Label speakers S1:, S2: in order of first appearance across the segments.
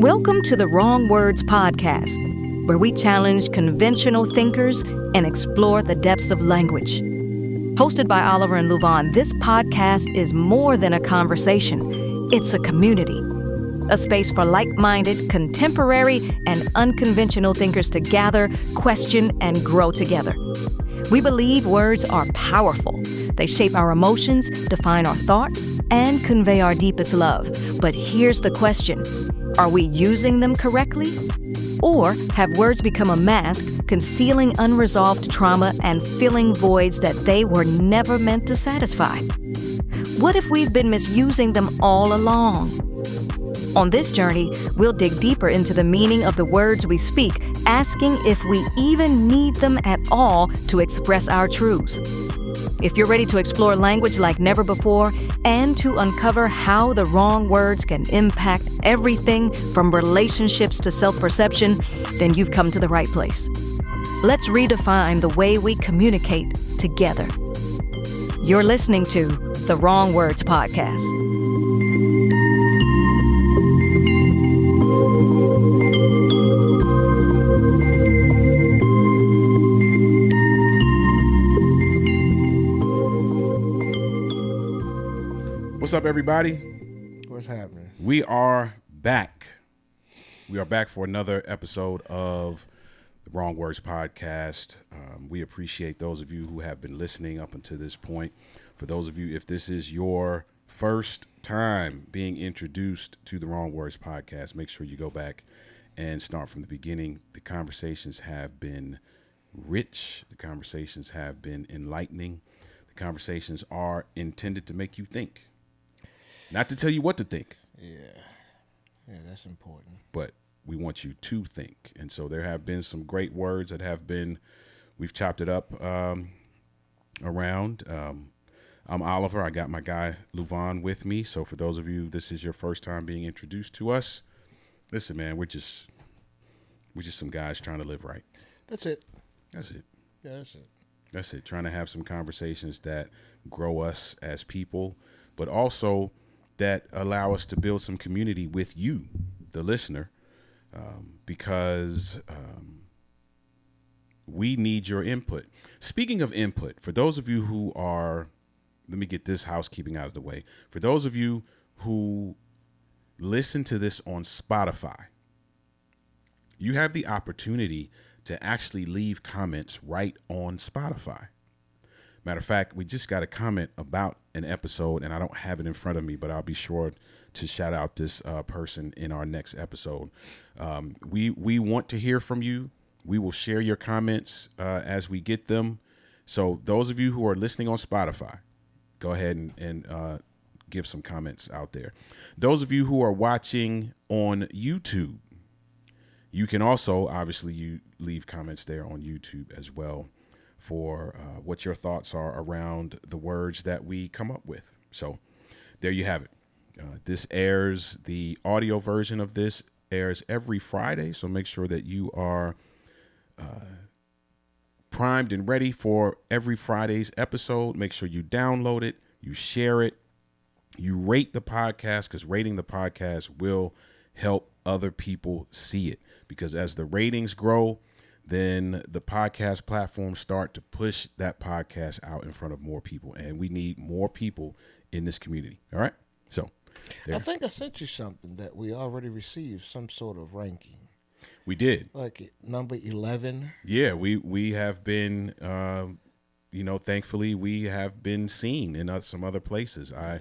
S1: Welcome to the Wrong Words Podcast, where we challenge conventional thinkers and explore the depths of language. Hosted by Oliver and Luvon, this podcast is more than a conversation. It's a community, a space for like-minded, contemporary, and unconventional thinkers to gather, question, and grow together. We believe words are powerful. They shape our emotions, define our thoughts, and convey our deepest love. But here's the question. Are we using them correctly? Or have words become a mask, concealing unresolved trauma and filling voids that they were never meant to satisfy? What if we've been misusing them all along? On this journey, we'll dig deeper into the meaning of the words we speak, asking if we even need them at all to express our truths. If you're ready to explore language like never before and to uncover how the wrong words can impact everything from relationships to self-perception, then you've come to the right place. Let's redefine the way we communicate together. You're listening to the Wrong Words Podcast.
S2: What's up, everybody?
S3: What's happening?
S2: We are back. We are back for another episode of the Wrong Words Podcast. We appreciate those of you who have been listening up until this point. For those of you, if this is your first time being introduced to the Wrong Words Podcast, make sure you go back and start from the beginning. The conversations have been rich. The conversations have been enlightening. The conversations are intended to make you think. Not to tell you what to think.
S3: Yeah, that's important.
S2: But we want you to think. And so there have been some great words that have been, we've chopped it up around. I'm Oliver. I got my guy Luvon with me. So for those of you, this is your first time being introduced to us. Listen, man, we're just some guys trying to live right.
S3: That's it.
S2: That's it.
S3: Yeah, that's it.
S2: That's it. Trying to have some conversations that grow us as people, but also that allow us to build some community with you, the listener, because we need your input. Speaking of input, for those of you who are, let me get this housekeeping out of the way. For those of you who listen to this on Spotify, you have the opportunity to actually leave comments right on Spotify. Matter of fact, we just got a comment about an episode, and I don't have it in front of me, but I'll be sure to shout out this person in our next episode. We want to hear from you. We will share your comments as we get them. So those of you who are listening on Spotify, go ahead and give some comments out there. Those of you who are watching on YouTube, you can also, obviously, you leave comments there on YouTube as well for what your thoughts are around the words that we come up with. So there you have it. This airs, the audio version of this airs every Friday. So make sure that you are primed and ready for every Friday's episode. Make sure you download it, you share it, you rate the podcast, because rating the podcast will help other people see it. Because as the ratings grow, then the podcast platforms start to push that podcast out in front of more people. And we need more people in this community. All right? So there.
S3: I think I sent you something that we already received some sort of ranking.
S2: We did.
S3: Like number 11.
S2: Yeah, we have been, thankfully we have been seen in some other places. I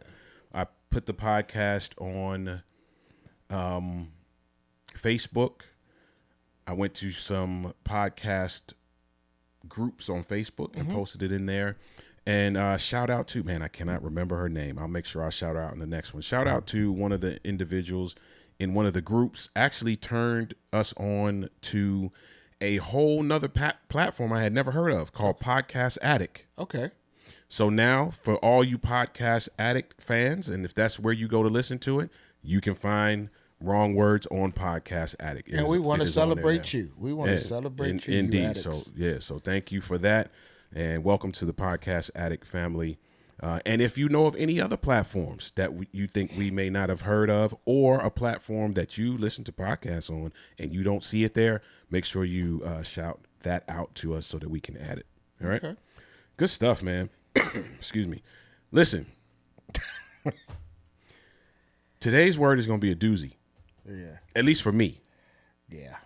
S2: put the podcast on Facebook. I went to some podcast groups on Facebook and posted it in there. And shout out to, man, I cannot remember her name. I'll make sure I shout her out in the next one. Shout out to one of the individuals in one of the groups, actually turned us on to a whole nother platform I had never heard of called Podcast Addict.
S3: Okay.
S2: So now for all you Podcast Addict fans, and if that's where you go to listen to it, you can find Wrong Words on Podcast Addict.
S3: And we want to celebrate you. We want to celebrate you.
S2: Indeed. So thank you for that. And welcome to the Podcast Addict family. And if you know of any other platforms that you think we may not have heard of, or a platform that you listen to podcasts on and you don't see it there, make sure you shout that out to us so that we can add it. All right?
S3: Okay.
S2: Good stuff, man. Excuse me. Listen. Today's word is going to be a doozy.
S3: Yeah.
S2: At least for me.
S3: Yeah.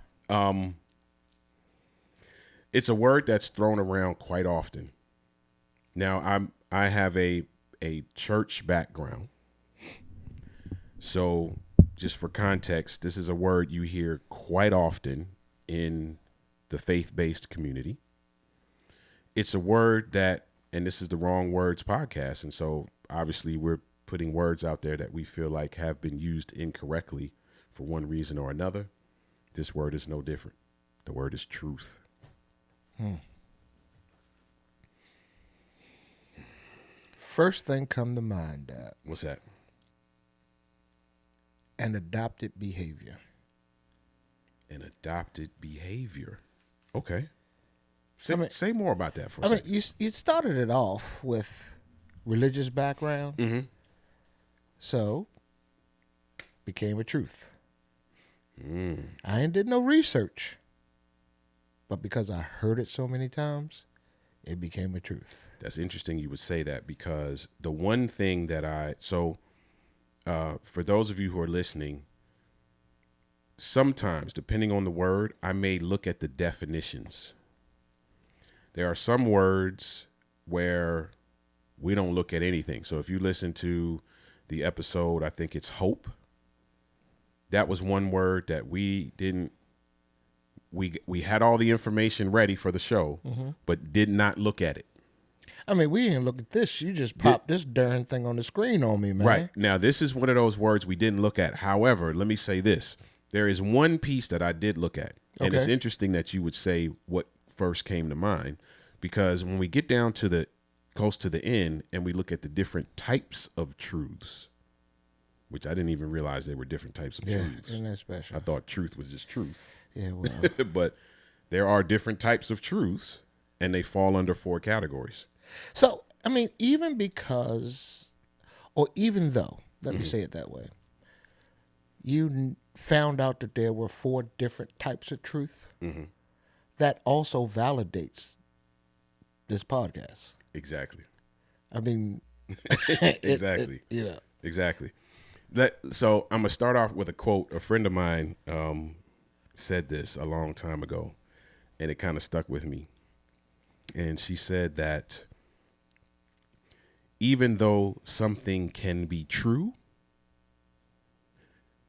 S2: It's a word that's thrown around quite often. Now, I have a church background. So, just for context, this is a word you hear quite often in the faith-based community. It's a word that, and this is the Wrong Words podcast, and so obviously we're putting words out there that we feel like have been used incorrectly for one reason or another. This word is no different. The word is truth.
S3: First thing come to mind, Dad.
S2: What's that?
S3: An adopted behavior.
S2: An adopted behavior. Okay. Say
S3: I mean-
S2: more about that for a
S3: I mean,
S2: second.
S3: you started it off with religious background,
S2: Mm-hmm.
S3: so became a truth. I ain't did no research, but because I heard it so many times, it became a truth.
S2: That's interesting you would say that, because the one thing that for those of you who are listening, sometimes, depending on the word, I may look at the definitions. There are some words where we don't look at anything. So if you listen to the episode, I think it's hope. That was one word that we didn't. We had all the information ready for the show, but did not look at it.
S3: I mean, we didn't look at this. You just popped this darn thing on the screen on me, man.
S2: Right. Now, this is one of those words we didn't look at. However, let me say this. There is one piece that I did look at. And it's
S3: Okay.
S2: interesting that you would say what first came to mind, because when we get down to close to the end and we look at the different types of truths, which I didn't even realize there were different types of
S3: Yeah,
S2: truths.
S3: isn't that special?
S2: I thought truth was just truth.
S3: Yeah, well,
S2: But there are different types of truths, and they fall under 4 categories.
S3: so, I mean, even because, or even though, let me say it that way, you found out that there were 4 different types of truth, that also validates this podcast.
S2: Exactly.
S3: I mean,
S2: Exactly.
S3: yeah.
S2: Exactly. So I'm going to start off with a quote. A friend of mine said this a long time ago, and it kind of stuck with me. And she said that even though something can be true,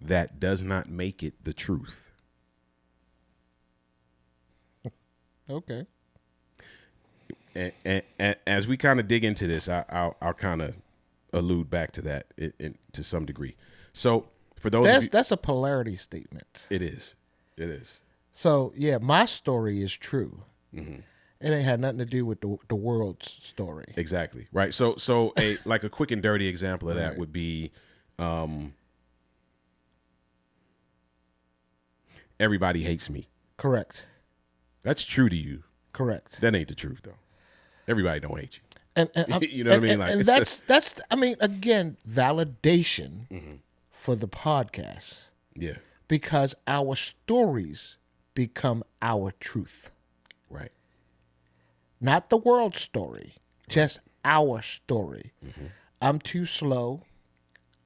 S2: that does not make it the truth.
S3: Okay.
S2: And as we kind of dig into this, I'll kind of allude back to that to some degree. So for those of you,
S3: That's a polarity statement.
S2: it is.
S3: So, yeah, my story is true. It ain't had nothing to do with the world's story.
S2: Exactly. Right. So like a quick and dirty example of that
S3: Right.
S2: would be everybody hates me.
S3: Correct.
S2: That's true to you.
S3: Correct.
S2: That ain't the truth though. Everybody don't hate you.
S3: And
S2: You know what I mean? Like-
S3: and that's I mean, again, validation for the podcast,
S2: Yeah.
S3: because our stories become our truth,
S2: Right.
S3: not the world story, just our story. I'm too slow.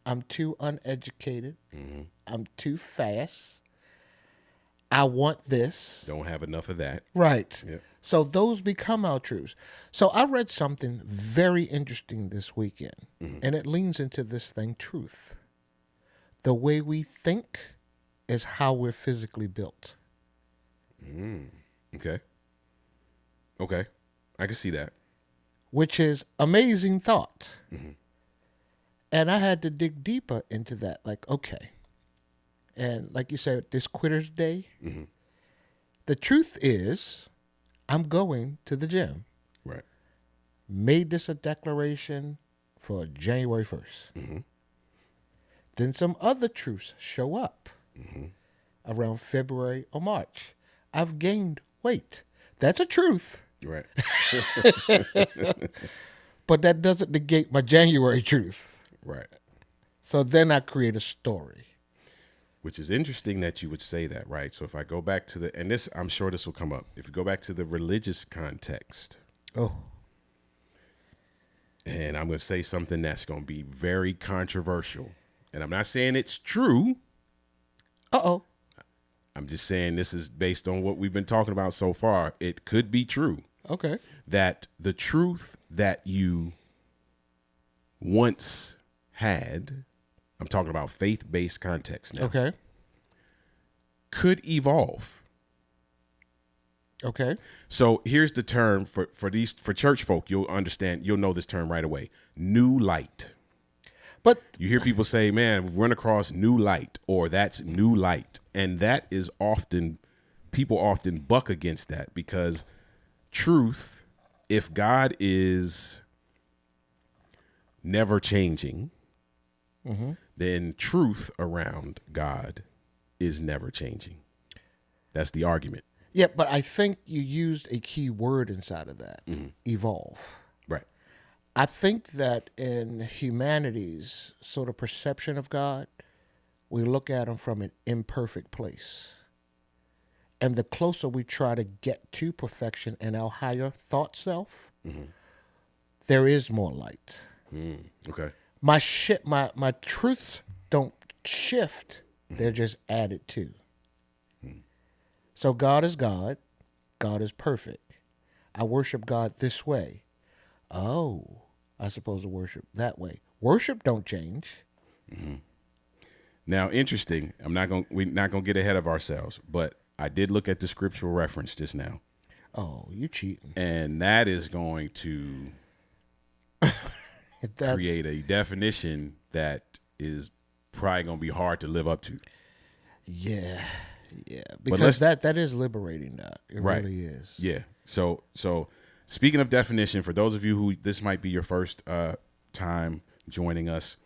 S3: I'm too uneducated. I'm too fast. I want this.
S2: Don't have enough of that.
S3: Right.
S2: Yep.
S3: So those become our truths. So I read something very interesting this weekend, and it leans into this thing, truth. The way we think is how we're physically built.
S2: Okay. I can see that.
S3: Which is amazing thought. And I had to dig deeper into that. Like, okay. And like you said, this Quitter's Day, the truth is I'm going to the gym.
S2: Right.
S3: Made this a declaration for January 1st. Then some other truths show up around February or March. I've gained weight. That's a truth.
S2: Right.
S3: But that doesn't negate my January truth.
S2: Right.
S3: So then I create a story.
S2: Which is interesting that you would say that, right? So if I go back to and this, I'm sure this will come up. If you go back to the religious context.
S3: Oh.
S2: And I'm going to say something that's going to be very controversial. And I'm not saying it's true.
S3: Uh-oh.
S2: I'm just saying this is based on what we've been talking about so far. It could be true.
S3: Okay.
S2: That the truth that you once had, I'm talking about faith-based context now,
S3: Okay.
S2: could evolve.
S3: Okay.
S2: So here's the term for church folk. You'll understand. You'll know this term right away. New light.
S3: But
S2: You hear people say, man, we've run across new light, or that's new light. And that is people often buck against that, because truth, if God is never changing, then truth around God is never changing. That's the argument.
S3: yeah, but I think you used a key word inside of that. Evolve.
S2: Right.
S3: I think that in humanity's sort of perception of God, we look at him from an imperfect place. And the closer we try to get to perfection in our higher thought self, there is more light.
S2: Okay.
S3: My truths don't shift, they're just added to. So God is God. God is perfect. I worship God this way. Oh, I suppose to worship that way. Worship don't change.
S2: Now, interesting. We're not gonna get ahead of ourselves, but I did look at the scriptural reference just now,
S3: Oh, you cheating.
S2: and that is going to create a definition that is probably gonna be hard to live up to.
S3: Yeah. Yeah.
S2: let's-
S3: Because that is liberating, Doc. It
S2: Right.
S3: really is.
S2: Yeah. So speaking of definition, for those of you who this might be your first time joining us,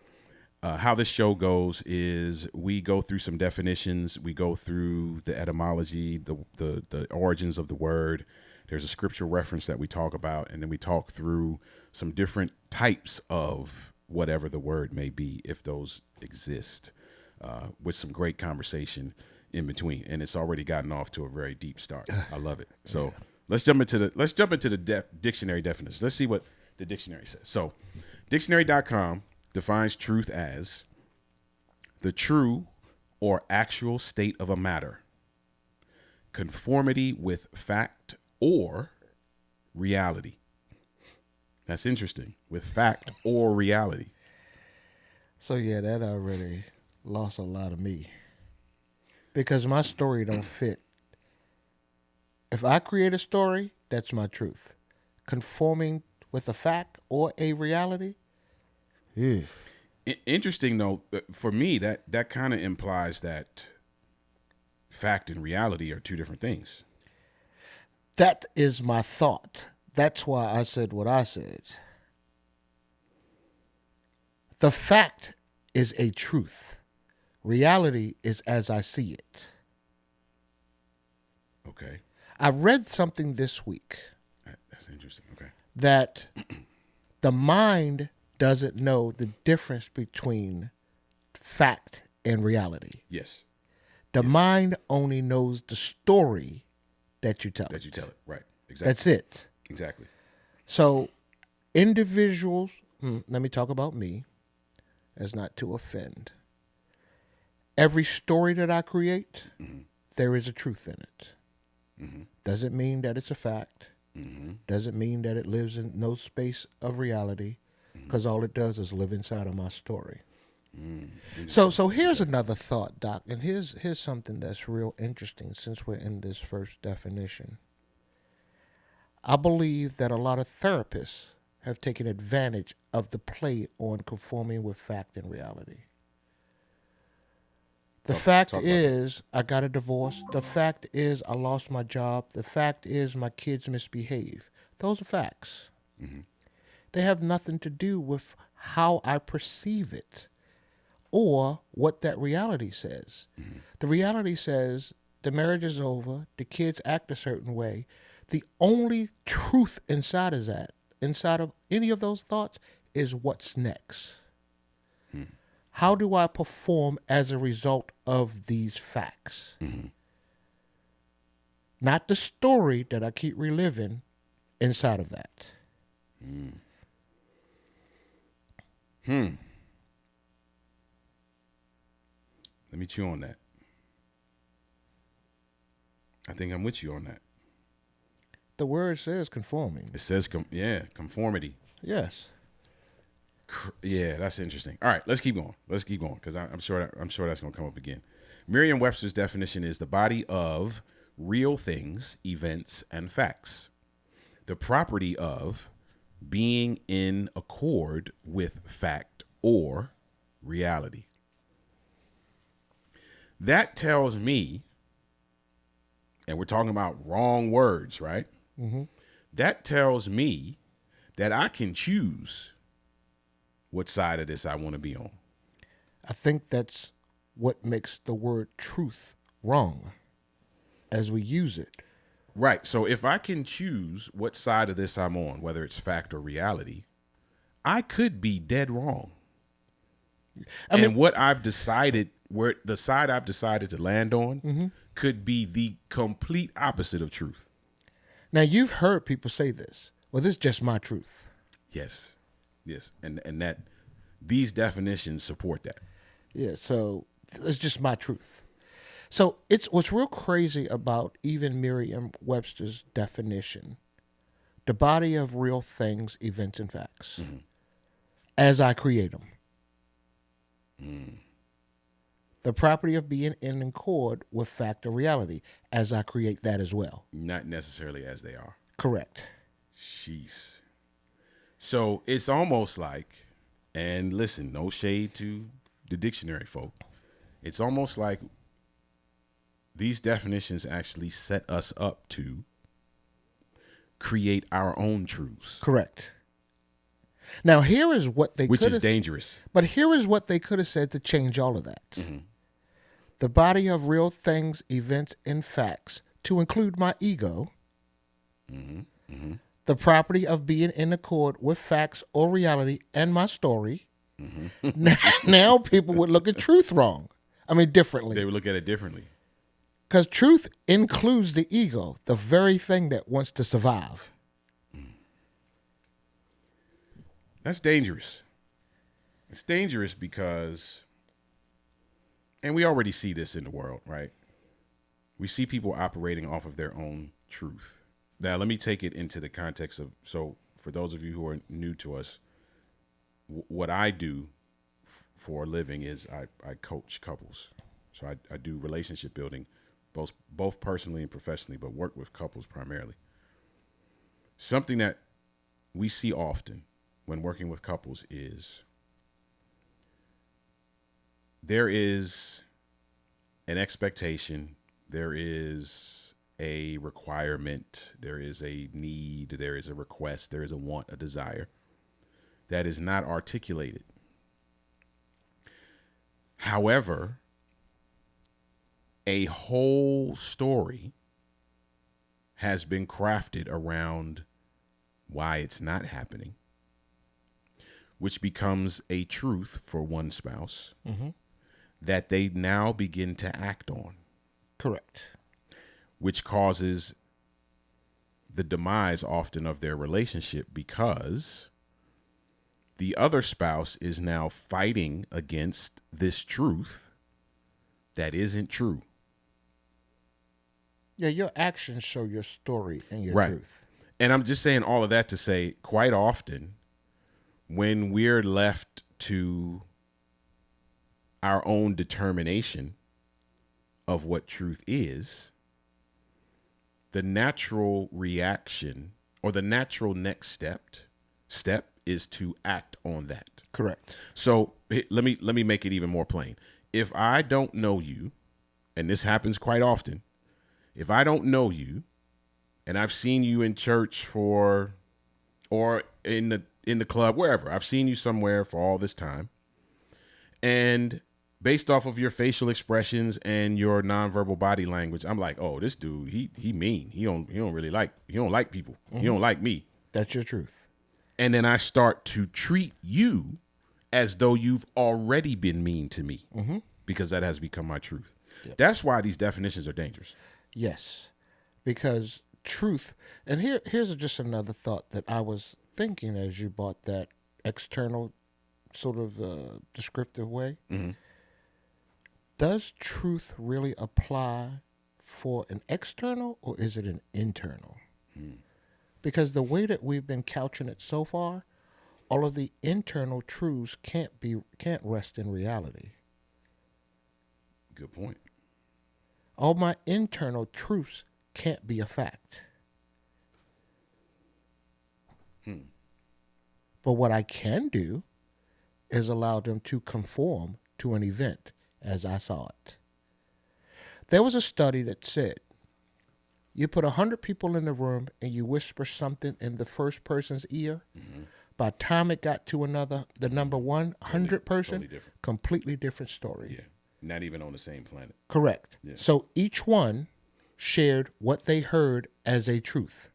S2: how this show goes is we go through some definitions. We go through the etymology, the origins of the word. There's a scriptural reference that we talk about, and then we talk through some different types of whatever the word may be, if those exist, with some great conversation in between. And it's already gotten off to a very deep start. I love it. So let's jump into the dictionary definition. Let's see what the dictionary says. So dictionary.com defines truth as the true or actual state of a matter, conformity with fact or reality. That's interesting. With fact or reality.
S3: So yeah, that already lost a lot of me. Because my story don't fit. If I create a story, that's my truth. Conforming with a fact or a reality?
S2: Interesting, though, for me, that kind of implies that fact and reality are two different things.
S3: That is my thought. That's why I said what I said. The fact is a truth. Reality is as I see it.
S2: Okay.
S3: I read something this week
S2: That's interesting. Okay.
S3: that the mind doesn't know the difference between fact and reality.
S2: Yes.
S3: The mind only knows the story that you tell
S2: That you
S3: it.
S2: tell it. Right. Exactly.
S3: That's it.
S2: Exactly.
S3: So individuals, let me talk about me, as not to offend. Every story that I create, there is a truth in it. Doesn't mean that it's a fact. Doesn't mean that it lives in no space of reality, because all it does is live inside of my story. So here's another thought, Doc, and here's something that's real interesting since we're in this first definition. I believe that a lot of therapists have taken advantage of the play on conforming with fact and reality. The fact is, I got a divorce. The fact is, I lost my job. The fact is, my kids misbehave. Those are facts. They have nothing to do with how I perceive it or what that reality says. The reality says the marriage is over. The kids act a certain way. The only truth inside of that inside of any of those thoughts is what's next. How do I perform as a result of these facts? Not the story that I keep reliving inside of that.
S2: Let me chew on that. I think I'm with you on that.
S3: The word says conforming.
S2: It says, conformity.
S3: Yes.
S2: Yeah, that's interesting. All right, let's keep going. Because I'm sure that's going to come up again. Merriam-Webster's definition is the body of real things, events, and facts. The property of being in accord with fact or reality. That tells me, and we're talking about wrong words, right? That tells me that I can choose what side of this I want to be on.
S3: I think that's what makes the word truth wrong as we use it.
S2: Right. So if I can choose what side of this I'm on, whether it's fact or reality, I could be dead wrong. And what I've decided, where the side I've decided to land on, could be the complete opposite of truth.
S3: Now, you've heard people say this. Well, this is just my truth.
S2: Yes. And that these definitions support that.
S3: Yeah, so it's just my truth. So it's what's real crazy about even Merriam-Webster's definition, the body of real things, events, and facts, as I create them. The property of being in accord with fact or reality, as I create that as well.
S2: Not necessarily as they are.
S3: Correct.
S2: Jeez. So it's almost like, and listen, no shade to the dictionary folk. It's almost like these definitions actually set us up to create our own truths.
S3: Correct. Now, here is what they
S2: which is dangerous.
S3: But here is what they could have said to change all of that. The body of real things, events, and facts, to include my ego, the property of being in accord with facts or reality and my story. Now people would look at truth wrong. I mean, differently.
S2: They would look at it differently.
S3: Because truth includes the ego, the very thing that wants to survive.
S2: That's dangerous. It's dangerous because, and we already see this in the world, right? We see people operating off of their own truth. Now, let me take it into the context of, so for those of you who are new to us, what I do for a living is I coach couples. So I do relationship building, both personally and professionally, but work with couples primarily. Something that we see often when working with couples is there is an expectation, there is a requirement, there is a need, there is a request, there is a want, a desire that is not articulated. However, a whole story has been crafted around why it's not happening, which becomes a truth for one spouse that they now begin to act on.
S3: Correct.
S2: Which causes the demise often of their relationship because the other spouse is now fighting against this truth that isn't true.
S3: Yeah, your actions show your story and your
S2: Right.
S3: truth.
S2: And I'm just saying all of that to say quite often when we're left to our own determination of what truth is, the natural reaction or the natural next step is to act on that.
S3: Correct.
S2: So let me make it even more plain. If I don't know you, and this happens quite often, if I don't know you and I've seen you in church or in the club, wherever, I've seen you somewhere for all this time, and based off of your facial expressions and your nonverbal body language, I'm like, oh, this dude, he mean. He don't like people. He don't like me.
S3: That's your truth.
S2: And then I start to treat you as though you've already been mean to me because that has become my truth. Yep. That's why these definitions are dangerous.
S3: Yes, because truth, and here's just another thought that I was thinking as you brought that external sort of descriptive way. Does truth really apply for an external or is it an internal? Because the way that we've been couching it so far, all of the internal truths can't rest in reality.
S2: Good point.
S3: All my internal truths can't be a fact. But what I can do is allow them to conform to an event as I saw it. There was a study that said you put 100 people in the room and you whisper something in the first person's ear. By the time it got to the number 100 person,
S2: totally
S3: completely different story.
S2: Yeah. Not even on the same planet.
S3: Correct.
S2: Yeah.
S3: So each one shared what they heard as a truth,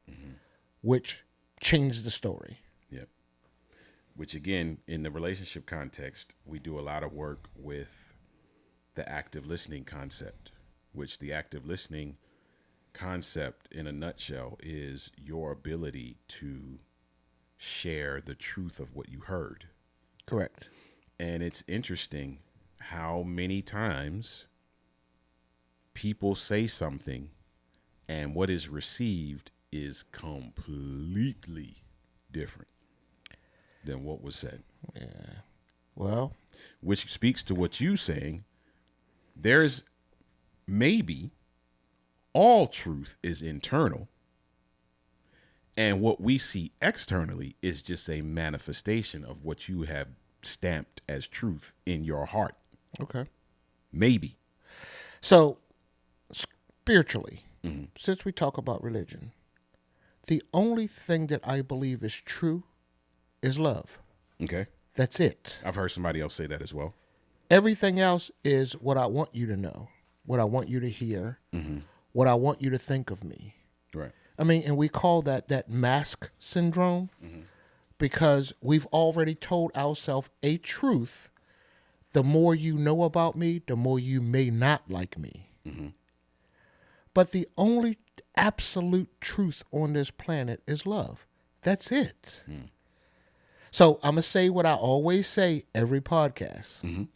S3: which changed the story.
S2: Yep. Which again, in the relationship context, we do a lot of work with the active listening concept, which the active listening concept in a nutshell is your ability to share the truth of what you heard.
S3: Correct.
S2: And it's interesting how many times people say something and what is received is completely different than what was said.
S3: Yeah. Well,
S2: which speaks to what you're saying. There's maybe all truth is internal, and what we see externally is just a manifestation of what you have stamped as truth in your heart.
S3: okay.
S2: Maybe.
S3: So, spiritually, since we talk about religion, the only thing that I believe is true is love.
S2: Okay.
S3: That's it.
S2: I've heard somebody else say that as well.
S3: Everything else is what I want you to know, what I want you to hear, what I want you to think of me.
S2: Right.
S3: I mean, and we call that mask syndrome because we've already told ourselves a truth. The more you know about me, the more you may not like me. But the only absolute truth on this planet is love. That's it. So I'm going to say what I always say every podcast.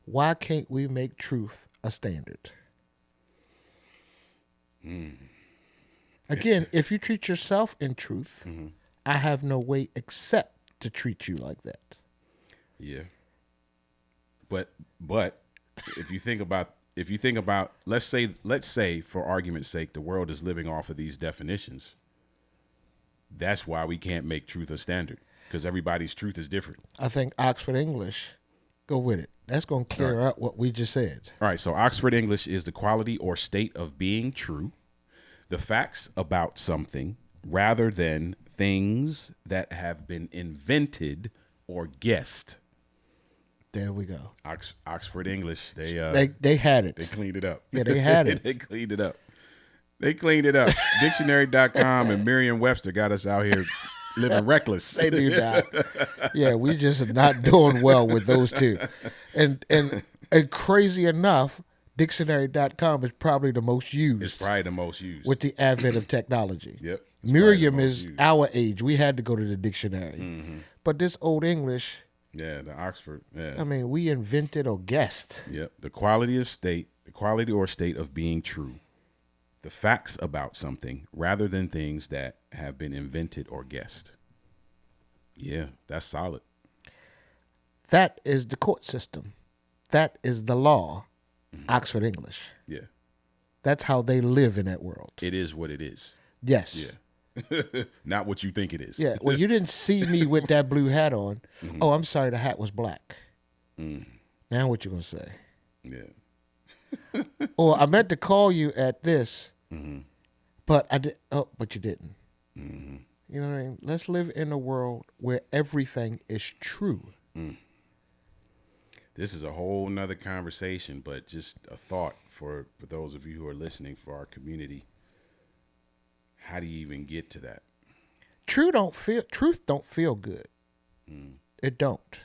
S3: Why can't we make truth a standard? Again, if you treat yourself in truth, I have no way except to treat you like that.
S2: Yeah. But if you think about let's say for argument's sake the world is living off of these definitions. That's why we can't make truth a standard, because everybody's truth is different.
S3: I think Oxford English, go with it. That's going to clear up what we just said.
S2: All right, so Oxford English is the quality or state of being true, the facts about something rather than things that have been invented or guessed.
S3: There we go.
S2: Oxford English, they
S3: had it.
S2: They cleaned it up.
S3: Yeah, they had it.
S2: They cleaned it up. Dictionary.com and Merriam-Webster got us out here living reckless.
S3: They do that. Yeah, we just are not doing well with those two. And crazy enough, dictionary.com is probably the most used.
S2: It's probably the most used.
S3: With the advent of technology.
S2: Yep.
S3: Merriam is our age. We had to go to the dictionary. But this Old English.
S2: Yeah, the Oxford. Yeah.
S3: I mean, we invented or guessed.
S2: Yep. The quality or state of being true. The facts about something rather than things that have been invented or guessed. Yeah, that's solid.
S3: That is the court system. That is the law. Oxford English.
S2: Yeah.
S3: That's how they live in that world.
S2: It is what it is.
S3: Yes.
S2: Yeah. Not what you think it is.
S3: Yeah. Well, you didn't see me with that blue hat on. Oh, I'm sorry, the hat was black. Now what you gonna say?
S2: Yeah.
S3: Or I meant to call you at this, but I did. Oh, but you didn't. You know what I mean? Let's live in a world where everything is true.
S2: This is a whole nother conversation, but just a thought for those of you who are listening, for our community. How do you even get to that?
S3: truth don't feel good. It don't.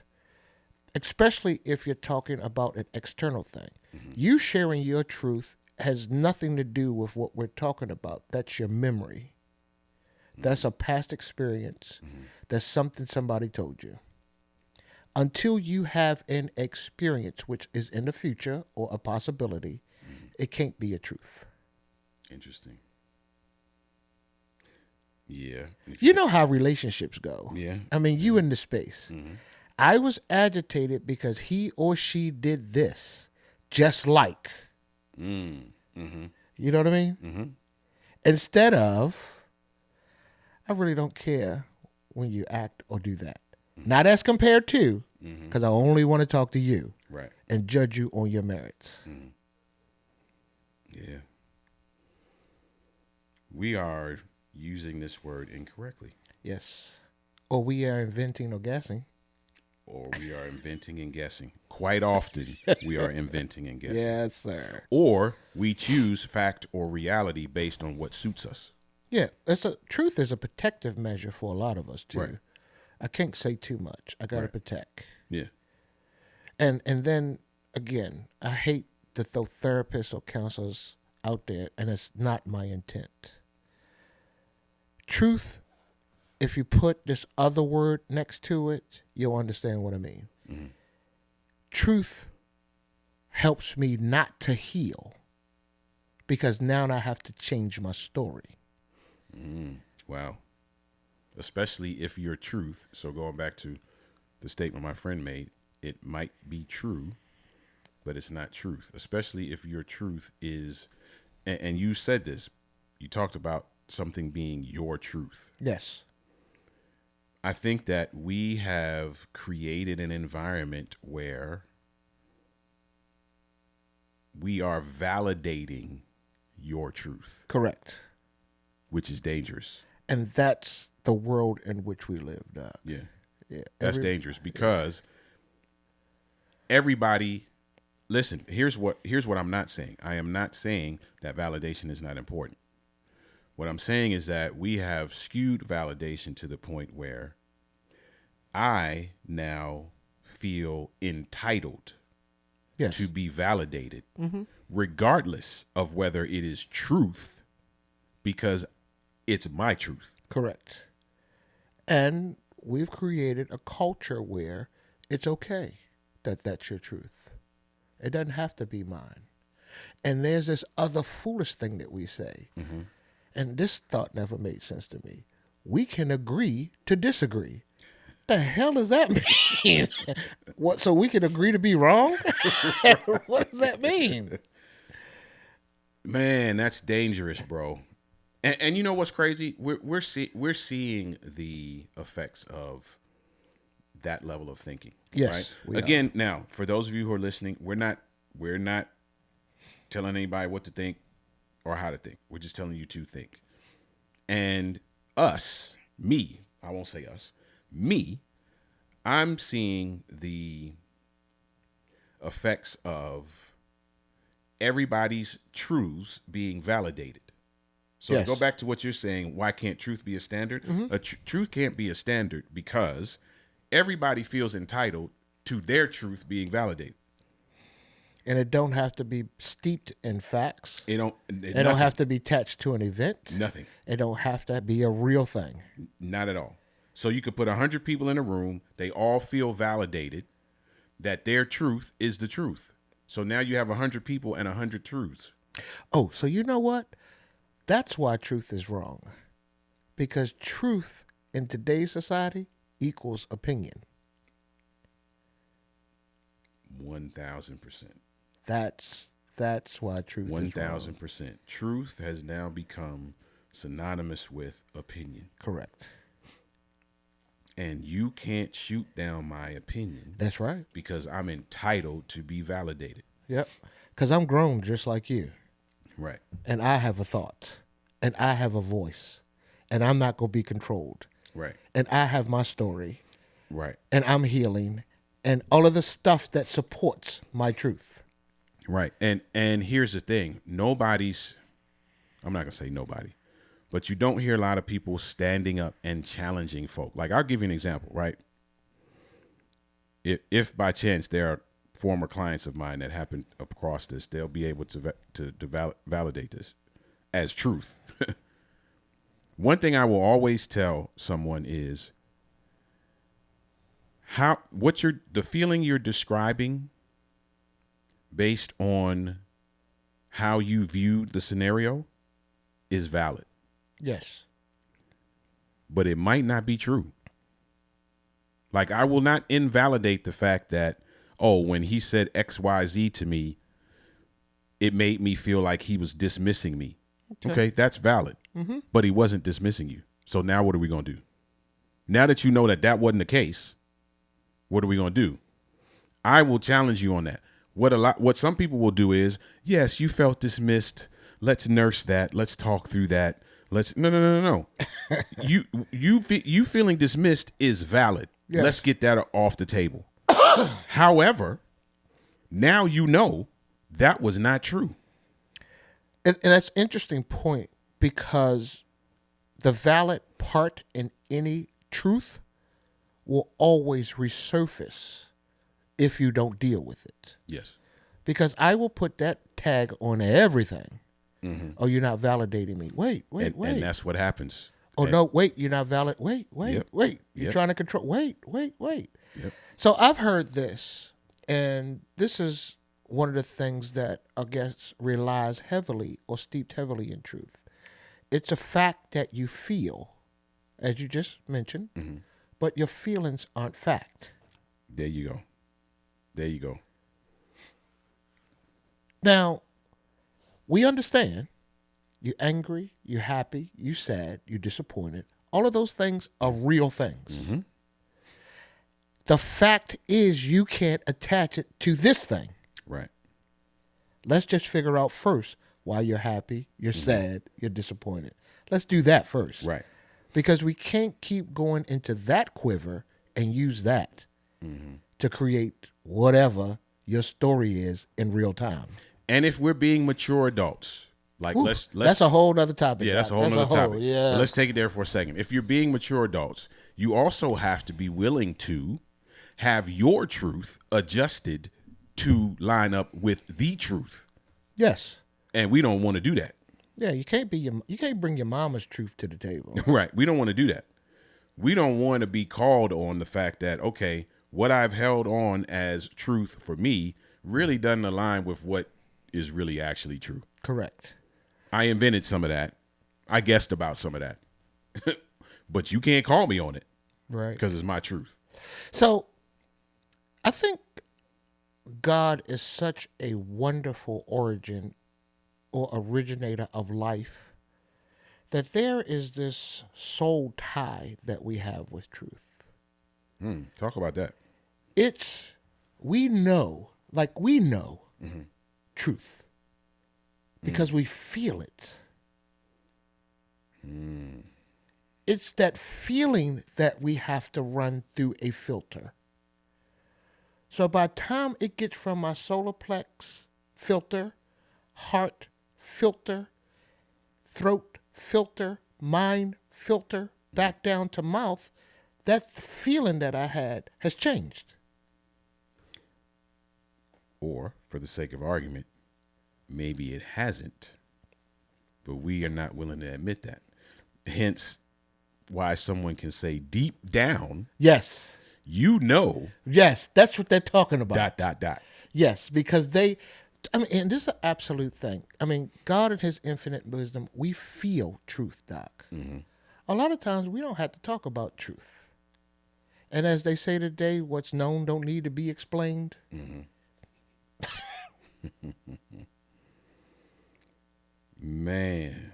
S3: Especially if you're talking about an external thing. You sharing your truth has nothing to do with what we're talking about. That's your memory. That's a past experience. That's something somebody told you. Until you have an experience, which is in the future or a possibility, it can't be a truth.
S2: Interesting. Yeah.
S3: You know how relationships go.
S2: Yeah.
S3: I mean, you in the space. I was agitated because he or she did this, just like. You know what I mean? Instead of, I really don't care when you act or do that. Not as compared to, because I only want to talk to you.
S2: Right.
S3: And judge you on your merits.
S2: Yeah. We are using this word incorrectly.
S3: Yes. Or we are inventing or guessing.
S2: Or we are inventing and guessing. Quite often, we are inventing and guessing.
S3: Yes, sir.
S2: Or we choose fact or reality based on what suits us.
S3: Yeah, truth is a protective measure for a lot of us too.
S2: Right.
S3: I can't say too much. I gotta protect.
S2: Yeah.
S3: And then again, I hate to throw therapists or counselors out there, and it's not my intent. Truth, if you put this other word next to it, you'll understand what I mean. Truth helps me not to heal because now I have to change my story.
S2: Wow. Especially if your truth, so going back to the statement my friend made, it might be true, but it's not truth. Especially if your truth is, and you said this, you talked about something being your truth.
S3: Yes.
S2: I think that we have created an environment where we are validating your truth.
S3: Correct.
S2: Which is dangerous.
S3: And that's the world in which we live, Doug.
S2: Yeah.
S3: Yeah.
S2: That's dangerous because everybody, listen, here's what I'm not saying. I am not saying that validation is not important. What I'm saying is that we have skewed validation to the point where I now feel entitled to be validated, regardless of whether it is truth, because it's my truth.
S3: Correct. And we've created a culture where it's okay that that's your truth. It doesn't have to be mine. And there's this other foolish thing that we say. And this thought never made sense to me. We can agree to disagree. The hell does that mean? What? So we can agree to be wrong? What does that mean?
S2: Man, that's dangerous, bro. And you know what's crazy? We're seeing the effects of that level of thinking.
S3: Yes.
S2: Right? Again, now for those of you who are listening, we're not telling anybody what to think or how to think. We're just telling you to think. And me, I won't say us, me, I'm seeing the effects of everybody's truths being validated. So to go back to what you're saying, why can't truth be a standard? Truth can't be a standard because everybody feels entitled to their truth being validated.
S3: And it don't have to be steeped in facts.
S2: It don't
S3: have to be attached to an event.
S2: Nothing.
S3: It don't have to be a real thing.
S2: Not at all. So you could put 100 people in a room. They all feel validated that their truth is the truth. So now you have 100 people and 100 truths.
S3: Oh, so you know what? That's why truth is wrong. Because truth in today's society equals opinion.
S2: 1,000%.
S3: That's why truth is wrong.
S2: 1,000%. Truth has now become synonymous with opinion.
S3: Correct.
S2: And you can't shoot down my opinion.
S3: That's right.
S2: Because I'm entitled to be validated.
S3: Yep. Because I'm grown just like you.
S2: Right.
S3: And I have a thought. And I have a voice. And I'm not going to be controlled.
S2: Right.
S3: And I have my story.
S2: Right.
S3: And I'm healing. And all of the stuff that supports my truth.
S2: Right. And here's the thing. I'm not going to say nobody, But you don't hear a lot of people standing up and challenging folk. Like, I'll give you an example, right? If by chance there are former clients of mine that happen across this, they'll be able to validate this as truth. One thing I will always tell someone is the feeling you're describing based on how you viewed the scenario is valid.
S3: Yes.
S2: But it might not be true. Like, I will not invalidate the fact that, when he said XYZ to me, it made me feel like he was dismissing me. Okay, that's valid. Mm-hmm. But he wasn't dismissing you. So now what are we going to do? Now that you know that wasn't the case, what are we going to do? I will challenge you on that. What some people will do is, yes, you felt dismissed. Let's nurse that. Let's talk through that. No. you feeling dismissed is valid. Yes. Let's get that off the table. However, now you know that was not true.
S3: And that's an interesting point, because the valid part in any truth will always resurface if you don't deal with it.
S2: Yes.
S3: Because I will put that tag on everything. Mm-hmm. Oh, you're not validating me. Wait.
S2: And that's what happens.
S3: No, wait, you're not valid. Wait. You're trying to control. Wait.
S2: Yep.
S3: So I've heard this, and this is one of the things that I guess relies heavily or steeped heavily in truth. It's a fact that you feel, as you just mentioned, mm-hmm. but your feelings aren't fact.
S2: There you go.
S3: Now, we understand you're angry, you're happy, you're sad, you're disappointed. All of those things are real things. Mm-hmm. The fact is you can't attach it to this thing.
S2: Right.
S3: Let's just figure out first why you're happy, you're mm-hmm. sad, you're disappointed. Let's do that first.
S2: Right.
S3: Because we can't keep going into that quiver and use that mm-hmm. to create whatever your story is in real time.
S2: And if we're being mature adults, like let's
S3: that's a whole other topic.
S2: Yeah, that's a whole other topic.
S3: Yeah.
S2: But let's take it there for a second. If you're being mature adults, you also have to be willing to have your truth adjusted to line up with the truth.
S3: Yes.
S2: And we don't want to do that.
S3: Yeah, you can't bring your mama's truth to the table.
S2: Right. We don't want to do that. We don't want to be called on the fact that, okay, what I've held on as truth for me really doesn't align with what is really actually true.
S3: Correct.
S2: I invented some of that. I guessed about some of that. But you can't call me on it.
S3: Right.
S2: Because it's my truth.
S3: So I think God is such a wonderful origin or originator of life that there is this soul tie that we have with truth.
S2: Talk about that.
S3: We know mm-hmm. truth because we feel it. It's that feeling that we have to run through a filter. So by the time it gets from my solar plex filter, heart filter, throat filter, mind filter, back down to mouth, that feeling that I had has changed.
S2: Or, for the sake of argument, maybe it hasn't, but we are not willing to admit that. Hence, why someone can say deep down,
S3: yes,
S2: you know.
S3: Yes, that's what they're talking about. ... Yes, because and this is an absolute thing. I mean, God in his infinite wisdom, we feel truth, Doc. Mm-hmm. A lot of times we don't have to talk about truth. And as they say today, what's known don't need to be explained. Mm-hmm.
S2: Man.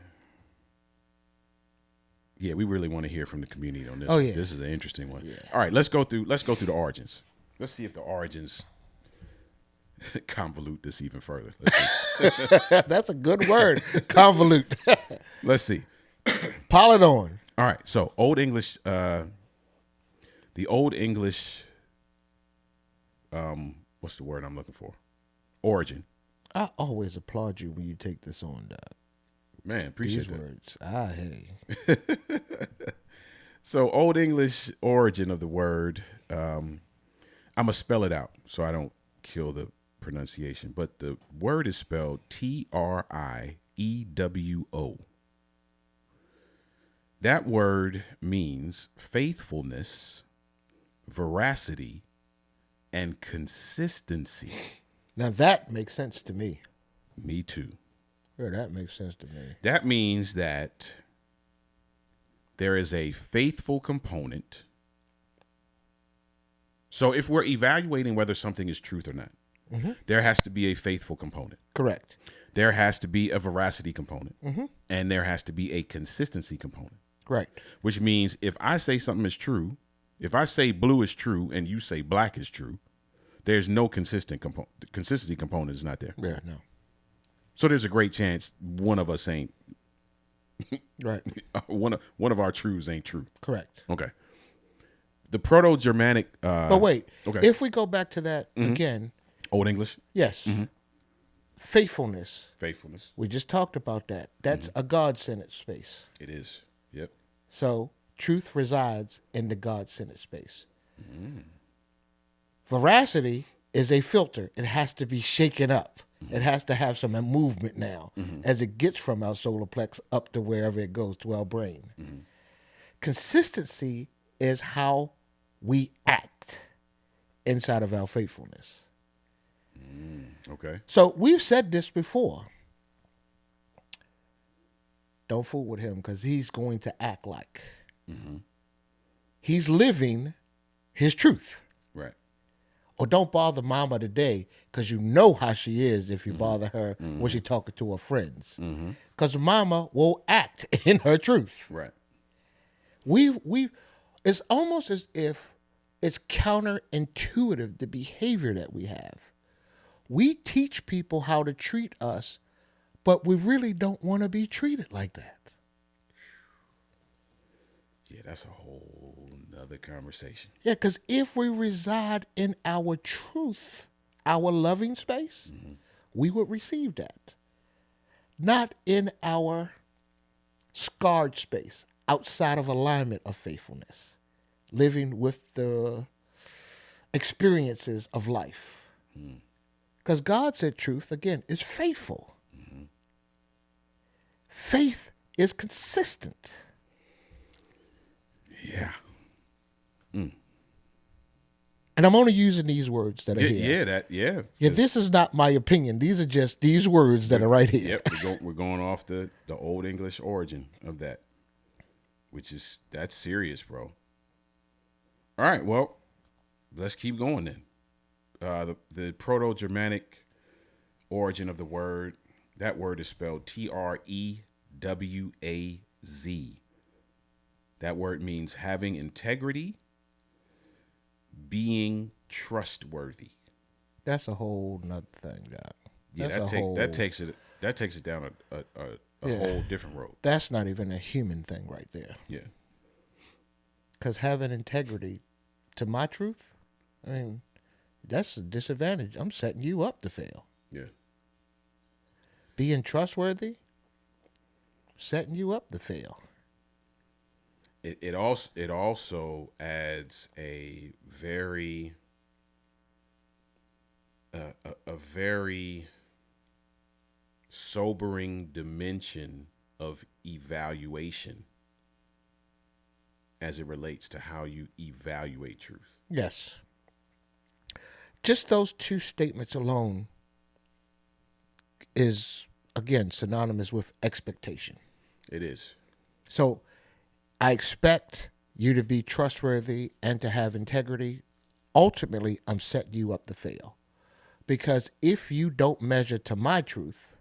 S2: Yeah, we really want to hear from the community on this.
S3: Oh, yeah.
S2: This is an interesting one.
S3: Yeah.
S2: All right, let's go through the origins. Let's see if the origins convolute this even further. Let's see.
S3: That's a good word. Convolute.
S2: Let's see.
S3: Pile it on.
S2: All right. So Old English, the Old English, what's the word I'm looking for? Origin.
S3: I always applaud you when you take this on, Doc.
S2: Man, appreciate
S3: These
S2: that.
S3: words. Hey.
S2: So, Old English origin of the word. I'm gonna spell it out so I don't kill the pronunciation. But the word is spelled Triewo. That word means faithfulness, veracity, and consistency.
S3: Now that makes sense to me.
S2: Me too.
S3: Yeah, that makes sense to me.
S2: That means that there is a faithful component. So if we're evaluating whether something is truth or not, there has to be a faithful component.
S3: Correct.
S2: There has to be a veracity component. And there has to be a consistency component.
S3: Right.
S2: Which means if I say something is true, if I say blue is true and you say black is true, there's no consistency component is not there.
S3: Yeah, no.
S2: So there's a great chance one of us ain't
S3: Right.
S2: one of our truths ain't true.
S3: Correct.
S2: Okay. The Proto-Germanic.
S3: But wait,
S2: okay.
S3: if we go back to that again,
S2: Old English.
S3: yes, faithfulness.
S2: Faithfulness.
S3: We just talked about that. That's a God-centered space.
S2: It is. Yep.
S3: So truth resides in the God-centered space. Veracity is a filter. It has to be shaken up. It has to have some movement now as it gets from our solar plex up to wherever it goes to our brain. Consistency is how we act inside of our faithfulness.
S2: Okay.
S3: So we've said this before. Don't fool with him because he's going to act like he's living his truth.
S2: Right.
S3: Or don't bother mama today because you know how she is if you bother her when she's talking to her friends. Because mama will act in her truth.
S2: Right.
S3: It's almost as if it's counterintuitive, the behavior that we have. We teach people how to treat us, but we really don't want to be treated like that.
S2: Yeah, that's a whole nother conversation.
S3: Yeah, because if we reside in our truth, our loving space, we would receive that. Not in our scarred space, outside of alignment of faithfulness, living with the experiences of life. Because God said truth, again, is faithful. Faith is consistent.
S2: Yeah.
S3: And I'm only using these words that are here.
S2: Yeah.
S3: Yeah, this is not my opinion. These are just these words that are right here.
S2: Yep, we're going off the Old English origin of that, that's serious, bro. All right, well, let's keep going then. The Proto-Germanic origin of the word, that word is spelled Trewaz. That word means having integrity, being trustworthy.
S3: That's a whole nother thing, God.
S2: Yeah, that takes it down a whole different road.
S3: That's not even a human thing right there.
S2: Yeah.
S3: Because having integrity to my truth, I mean, that's a disadvantage. I'm setting you up to fail.
S2: Yeah.
S3: Being trustworthy, setting you up to fail.
S2: It also adds a very sobering dimension of evaluation as it relates to how you evaluate truth.
S3: Yes. Just those two statements alone is, again, synonymous with expectation.
S2: It is.
S3: So I expect you to be trustworthy and to have integrity. Ultimately, I'm setting you up to fail. Because if you don't measure to my truth,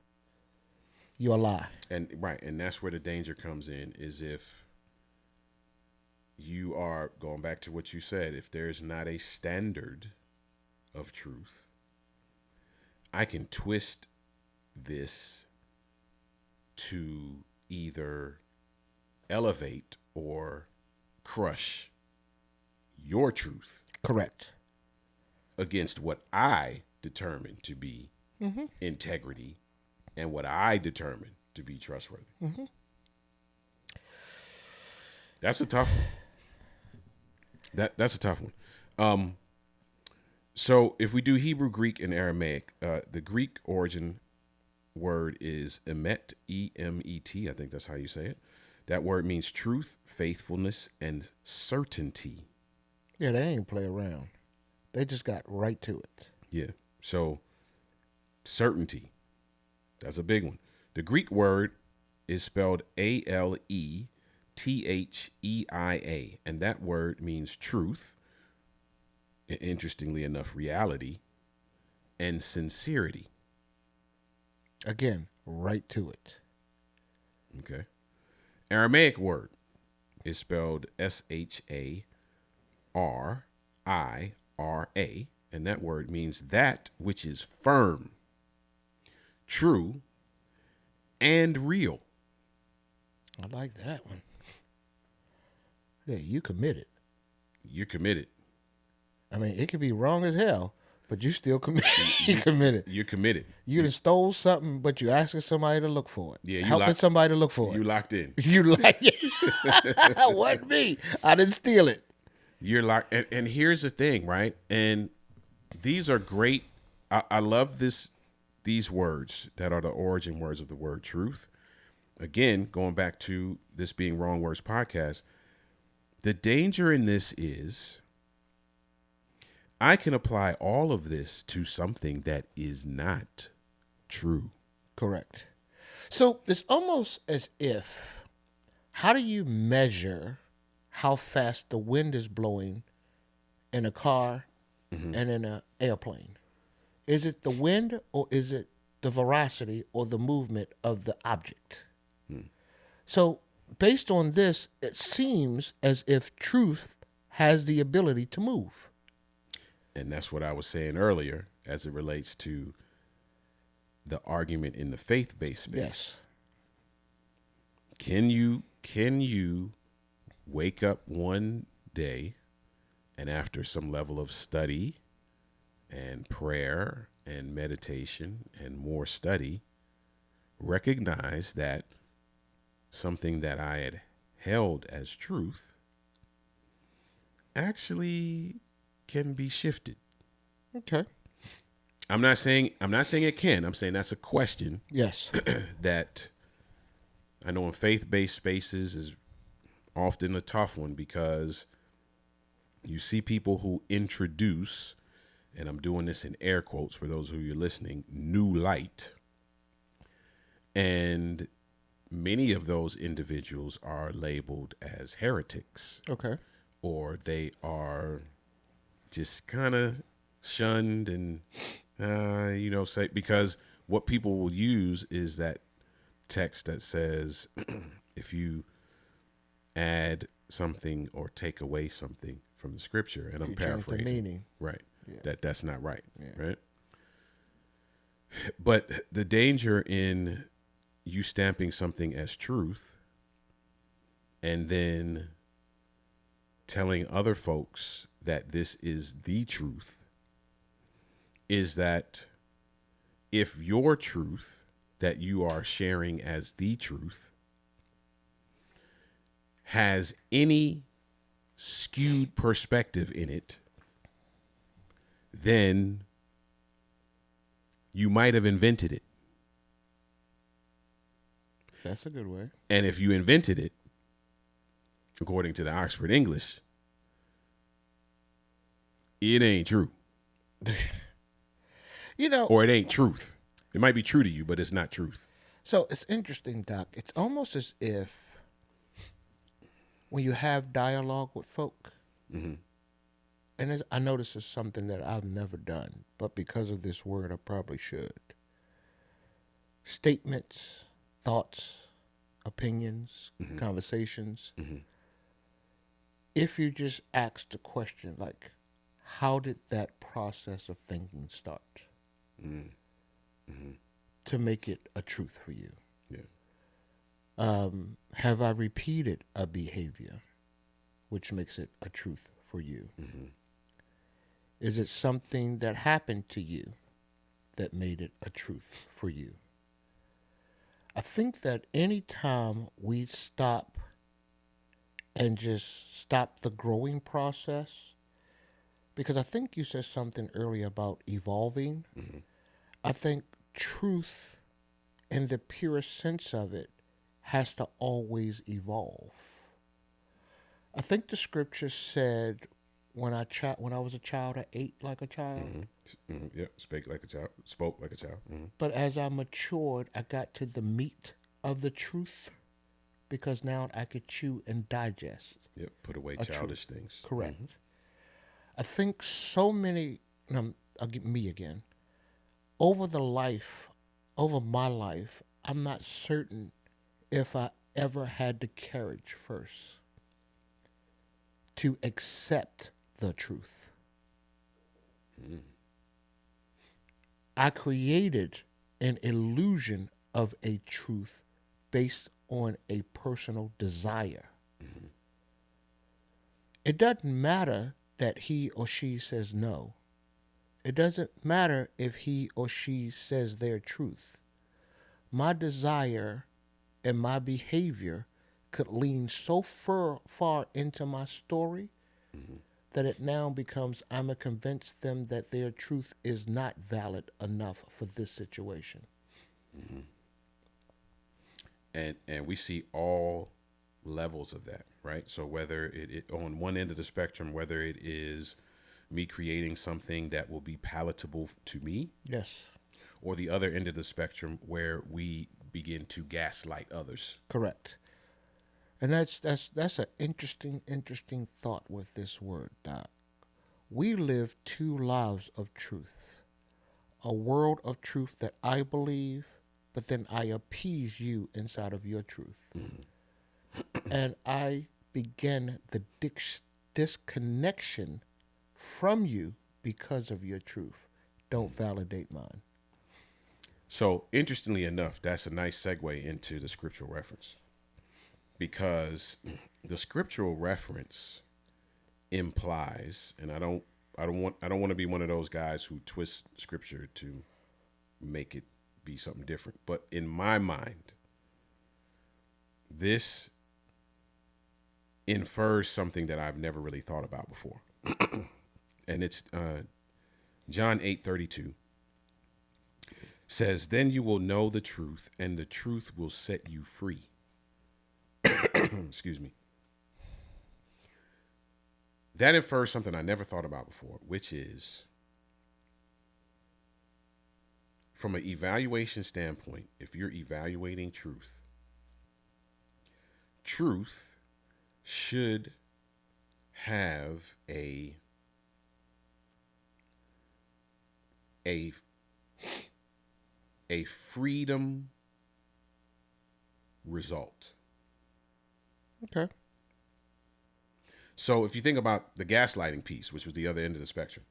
S3: you're a lie.
S2: And that's where the danger comes in, is if you are, going back to what you said, if there's not a standard of truth, I can twist this to either elevate or crush your truth.
S3: Correct.
S2: Against what I determine to be integrity and what I determine to be trustworthy. That's a tough one. That's a tough one. So if we do Hebrew, Greek, and Aramaic, the Greek origin word is emet, E-M-E-T. I think that's how you say it. That word means truth, faithfulness, and certainty.
S3: Yeah, they ain't play around. They just got right to it.
S2: Yeah. So certainty. That's a big one. The Greek word is spelled A-L-E-T-H-E-I-A, and that word means truth, interestingly enough, reality, and sincerity.
S3: Again, right to it.
S2: Okay. Aramaic word is spelled S-H-A-R-I-R-A, and that word means that which is firm, true, and real.
S3: I like that one. Yeah, you committed.
S2: You're committed.
S3: I mean, it could be wrong as hell, but you still committed. You committed.
S2: You're committed.
S3: You done stole something, but you asking somebody to look for it.
S2: Yeah,
S3: helping somebody to look for
S2: You
S3: it.
S2: locked in.
S3: You like it. Wasn't me. I didn't steal it.
S2: You're locked. And here's the thing, right? And these are great. I love these words that are the origin words of the word truth. Again, going back to this being Wrong Words podcast, the danger in this is I can apply all of this to something that is not true.
S3: Correct. So it's almost as if, how do you measure how fast the wind is blowing in a car and in an airplane? Is it the wind, or is it the velocity or the movement of the object? So based on this, it seems as if truth has the ability to move.
S2: And that's what I was saying earlier as it relates to the argument in the faith-based space.
S3: Yes.
S2: Can you wake up one day and after some level of study and prayer and meditation and more study, recognize that something that I had held as truth actually can be shifted?
S3: Okay.
S2: I'm not saying it can. I'm saying that's a question.
S3: Yes.
S2: That I know in faith-based spaces is often a tough one, because you see people who introduce, and I'm doing this in air quotes for those who are listening, new light. And many of those individuals are labeled as heretics.
S3: Okay.
S2: Or they are just kind of shunned and, say, because what people will use is that text that says, if you add something or take away something from the scripture, and I'm paraphrasing,
S3: the meaning.
S2: right?
S3: Yeah.
S2: That's not right,
S3: Yeah.
S2: right? But the danger in you stamping something as truth and then telling other folks that this is the truth is that if your truth that you are sharing as the truth has any skewed perspective in it, then you might have invented it.
S3: That's a good way.
S2: And if you invented it, according to the Oxford English, it ain't true. Or it ain't truth. It might be true to you, but it's not truth.
S3: So it's interesting, Doc. It's almost as if when you have dialogue with folk, and I know this is something that I've never done, but because of this word, I probably should. Statements, thoughts, opinions, conversations. If you just ask the question, like, how did that process of thinking start to make it a truth for you?
S2: Yeah.
S3: Have I repeated a behavior which makes it a truth for you? Is it something that happened to you that made it a truth for you? I think that anytime we stop and just stop the growing process, because I think you said something earlier about evolving. I think truth, in the purest sense of it, has to always evolve. I think the scripture said, when I was a child, I ate like a child.
S2: Yeah, spoke like a child. Spoke like a child.
S3: But as I matured, I got to the meat of the truth because now I could chew and digest.
S2: Yep, put away
S3: A
S2: childish things.
S3: Correct. I think so many, I'll give me again, over my life, I'm not certain if I ever had the courage first to accept the truth. I created an illusion of a truth based on a personal desire. It doesn't matter that he or she says no. It doesn't matter if he or she says their truth. My desire and my behavior could lean so far into my story that it now becomes I'm convinced them that their truth is not valid enough for this situation.
S2: And we see all levels of that, right? So whether it on one end of the spectrum, whether it is me creating something that will be palatable to me,
S3: Yes,
S2: or the other end of the spectrum where we begin to gaslight others.
S3: correct. And that's an interesting thought with this word, Doc. We live two lives of truth. A world of truth that I believe, but then I appease you inside of your truth. And I begin the disconnection from you because of your truth. Don't validate mine.
S2: So interestingly enough, that's a nice segue into the scriptural reference, because the scriptural reference implies, and I don't want to be one of those guys who twist scripture to make it be something different. But in my mind, this infers something that I've never really thought about before. And it's John 8:32 says, "Then you will know the truth, and the truth will set you free." Excuse me. That infers something I never thought about before, which is, from an evaluation standpoint, if you're evaluating truth, truth should have a freedom result.
S3: Okay.
S2: So if you think about the gaslighting piece, which was the other end of the spectrum,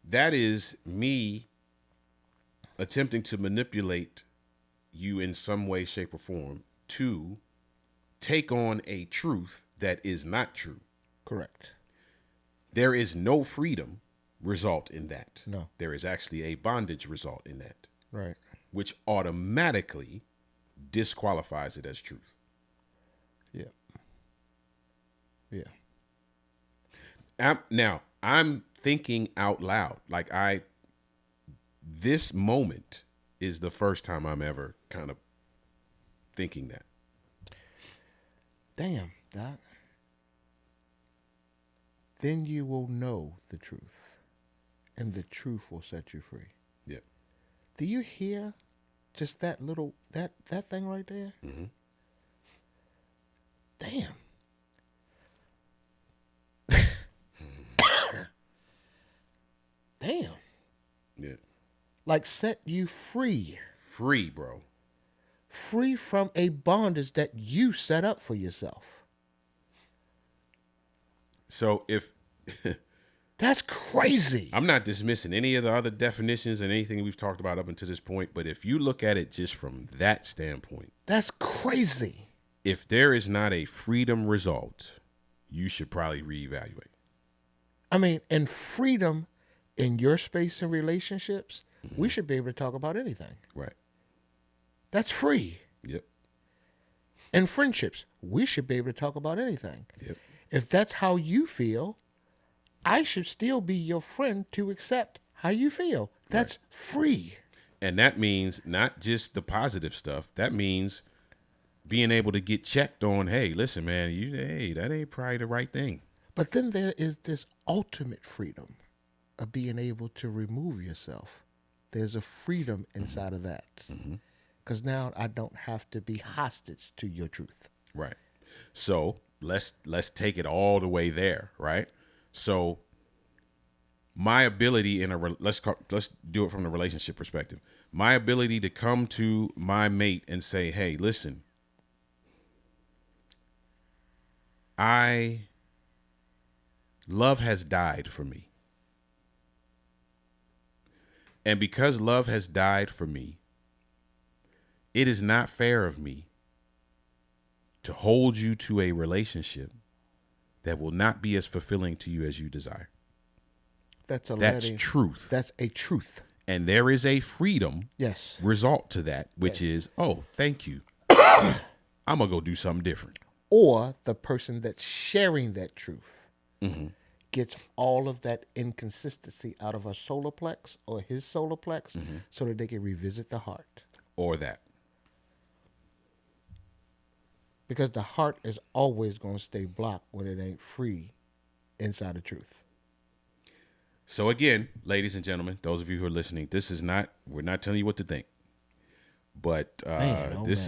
S2: that is me attempting to manipulate you in some way, shape, or form to take on a truth that is not true.
S3: Correct.
S2: There is no freedom result in that.
S3: No.
S2: There is actually a bondage result in that,
S3: Right.
S2: which automatically disqualifies it as truth.
S3: Yeah. Yeah.
S2: I'm thinking out loud. This moment is the first time I'm ever kind of thinking that.
S3: Damn, Doc. Then you will know the truth, and the truth will set you free.
S2: Yeah.
S3: Do you hear just that little that thing right there? Damn. Damn.
S2: Yeah.
S3: Like set you free.
S2: Free, bro.
S3: Free from a bondage that you set up for yourself.
S2: So if
S3: That's crazy.
S2: I'm not dismissing any of the other definitions and anything we've talked about up until this point, but if you look at it just from that standpoint,
S3: That's crazy.
S2: if there is not a freedom result, you should probably reevaluate.
S3: I mean, and freedom in your space and relationships, we should be able to talk about anything.
S2: Right.
S3: That's free.
S2: Yep.
S3: In friendships, we should be able to talk about anything.
S2: Yep.
S3: If that's how you feel, I should still be your friend to accept how you feel. That's free.
S2: And that means not just the positive stuff. That means being able to get checked on, hey, listen, man, that ain't probably the right thing.
S3: But then there is this ultimate freedom of being able to remove yourself. There's a freedom inside of that. Because now I don't have to be hostage to your truth.
S2: Right. So let's take it all the way there, right? So my ability let's do it from the relationship perspective. My ability to come to my mate and say, hey, listen, love has died for me. And because love has died for me, it is not fair of me to hold you to a relationship that will not be as fulfilling to you as you desire. That's truth.
S3: That's a truth.
S2: And there is a freedom result to that, which is, oh, thank you. I'm going to go do something different.
S3: Or the person that's sharing that truth gets all of that inconsistency out of her solar plex or his solar plex so that they can revisit the heart.
S2: Or that.
S3: Because the heart is always going to stay blocked when it ain't free inside the truth.
S2: So again, ladies and gentlemen, those of you who are listening, we're not telling you what to think. But this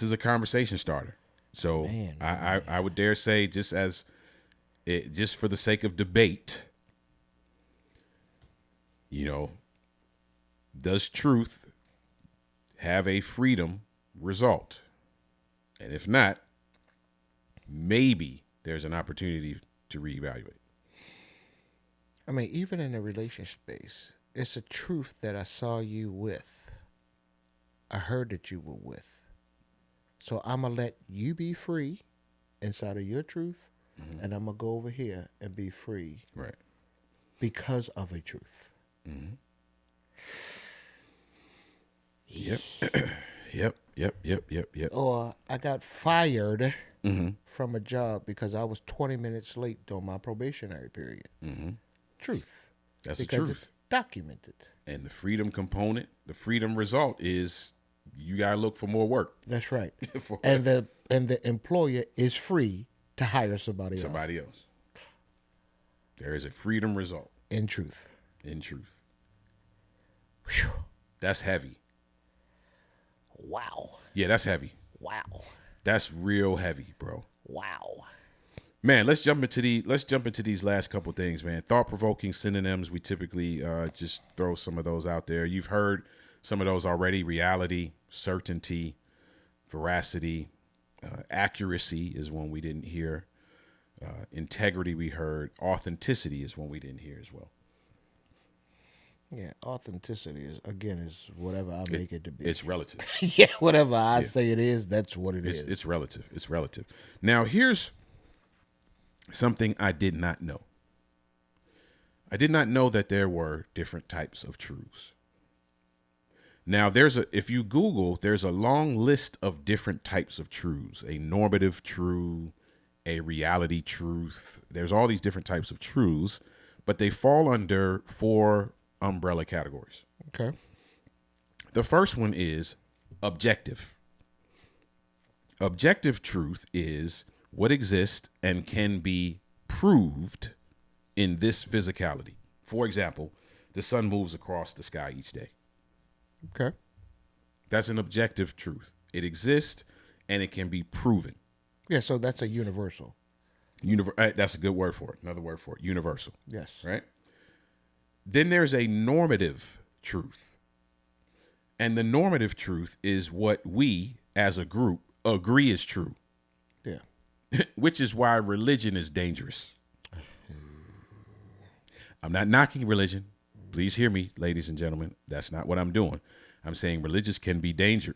S2: is a conversation starter. So I would dare say, just for the sake of debate, does truth have a freedom result? And if not, maybe there's an opportunity to reevaluate.
S3: I mean, even in a relationship space, it's a truth that I saw you with. I heard that you were with. So I'm going to let you be free inside of your truth, and I'm going to go over here and be free.
S2: Right.
S3: Because of a truth.
S2: Yep. Yep.
S3: Or I got fired from a job because I was 20 minutes late during my probationary period. Truth.
S2: That's
S3: because
S2: the truth.
S3: It's documented.
S2: And the freedom component, the freedom result is you gotta look for more work.
S3: That's right. and the employer is free to hire somebody else.
S2: There is a freedom result.
S3: In truth.
S2: Whew. That's heavy.
S3: Wow.
S2: Yeah, that's heavy.
S3: Wow.
S2: That's real heavy, bro.
S3: Wow.
S2: Man, let's jump into these last couple things, man. Thought-provoking synonyms. We typically just throw some of those out there. You've heard some of those already. Reality, certainty, veracity, accuracy is one we didn't hear. Integrity we heard. Authenticity is one we didn't hear as well.
S3: Yeah, authenticity is whatever I make it to be.
S2: It's relative.
S3: Yeah, whatever I say it is, that's what it is.
S2: It's relative. It's relative. Now, here's something I did not know. I did not know that there were different types of truths. Now, if you Google, there's a long list of different types of truths. A normative truth, a reality truth. There's all these different types of truths, but they fall under 4 umbrella categories.
S3: Okay.
S2: The first one is objective. Objective truth is what exists and can be proved in this physicality. For example, the sun moves across the sky each day.
S3: Okay.
S2: That's an objective truth. It exists and it can be proven.
S3: Yeah, so that's a universal.
S2: That's a good word for it. Another word for it. Universal.
S3: Yes.
S2: Right? Then there's a normative truth. And the normative truth is what we, as a group, agree is true.
S3: Yeah.
S2: Which is why religion is dangerous. I'm not knocking religion. Please hear me, ladies and gentlemen. That's not what I'm doing. I'm saying religion can be dangerous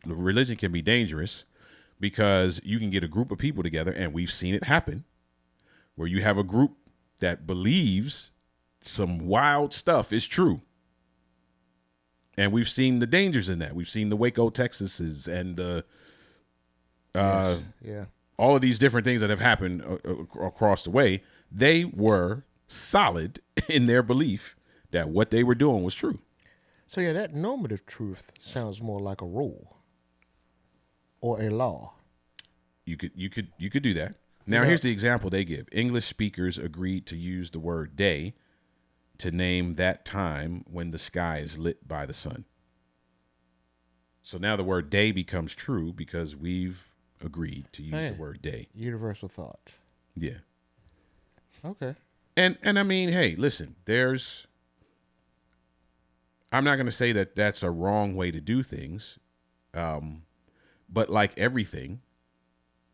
S2: because you can get a group of people together, and we've seen it happen, where you have a group that believes some wild stuff is true. And we've seen the dangers in that. We've seen the Waco, Texases, and the all of these different things that have happened across the way. They were solid in their belief that what they were doing was true.
S3: So yeah, that normative truth sounds more like a rule or a law.
S2: You could do that. Now, here's the example they give. English speakers agreed to use the word day to name that time when the sky is lit by the sun. So now the word day becomes true because we've agreed to use the word day.
S3: Universal thought.
S2: Yeah.
S3: Okay.
S2: And I mean, hey, listen, I'm not going to say that that's a wrong way to do things. But like everything,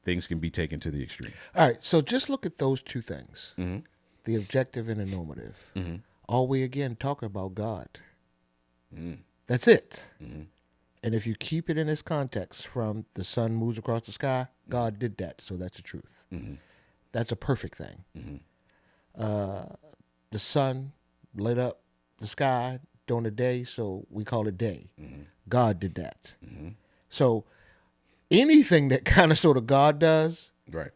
S2: things can be taken to the extreme.
S3: All right. So just look at those two things,
S2: Mm-hmm.
S3: the objective and the normative.
S2: Mm-hmm.
S3: Are we again talking about God?
S2: Mm.
S3: That's it.
S2: Mm-hmm.
S3: And if you keep it in this context from the sun moves across the sky, God did that. So that's the truth.
S2: Mm-hmm.
S3: That's a perfect thing.
S2: Mm-hmm.
S3: The sun lit up the sky during the day, so we call it day.
S2: Mm-hmm.
S3: God did that.
S2: Mm-hmm.
S3: So anything that kind of sort of God does,
S2: Right.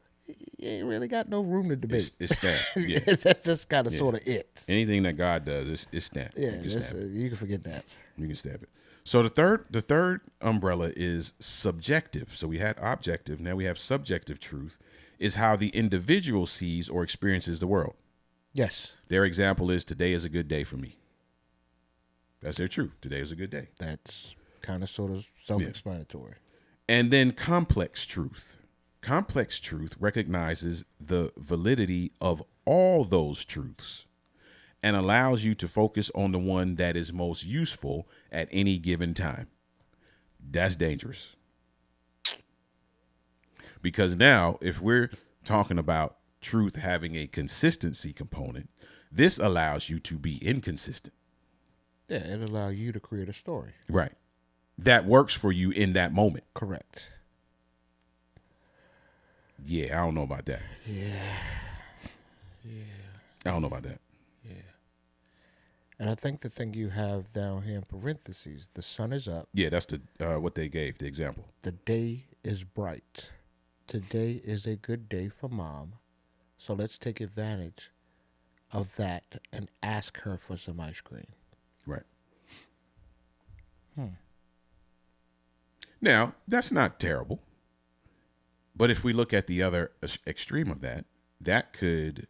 S3: you ain't really got no room to debate.
S2: It's that. Yeah.
S3: That's just kind of sort of it.
S2: Anything that God does, it's snap.
S3: Yeah,
S2: You can snap it.
S3: you can forget that.
S2: You can stab it. So the third umbrella is subjective. So we had objective. Now we have subjective truth, is how the individual sees or experiences the world.
S3: Yes.
S2: Their example is today is a good day for me. That's their truth. Today is a good day.
S3: That's kind of sort of self-explanatory.
S2: And then complex truth. Complex truth recognizes the validity of all those truths and allows you to focus on the one that is most useful at any given time. That's dangerous. Because now, if we're talking about truth having a consistency component, this allows you to be inconsistent.
S3: Yeah, it allows you to create a story.
S2: Right. That works for you in that moment.
S3: Correct.
S2: Yeah, I don't know about that.
S3: Yeah.
S2: I don't know about that.
S3: And I think the thing you have down here in parentheses, the sun is up.
S2: Yeah, that's the what they gave, the example.
S3: The day is bright. Today is a good day for mom. So let's take advantage of that and ask her for some ice cream.
S2: Right. Now, that's not terrible. But if we look at the other extreme of that, that could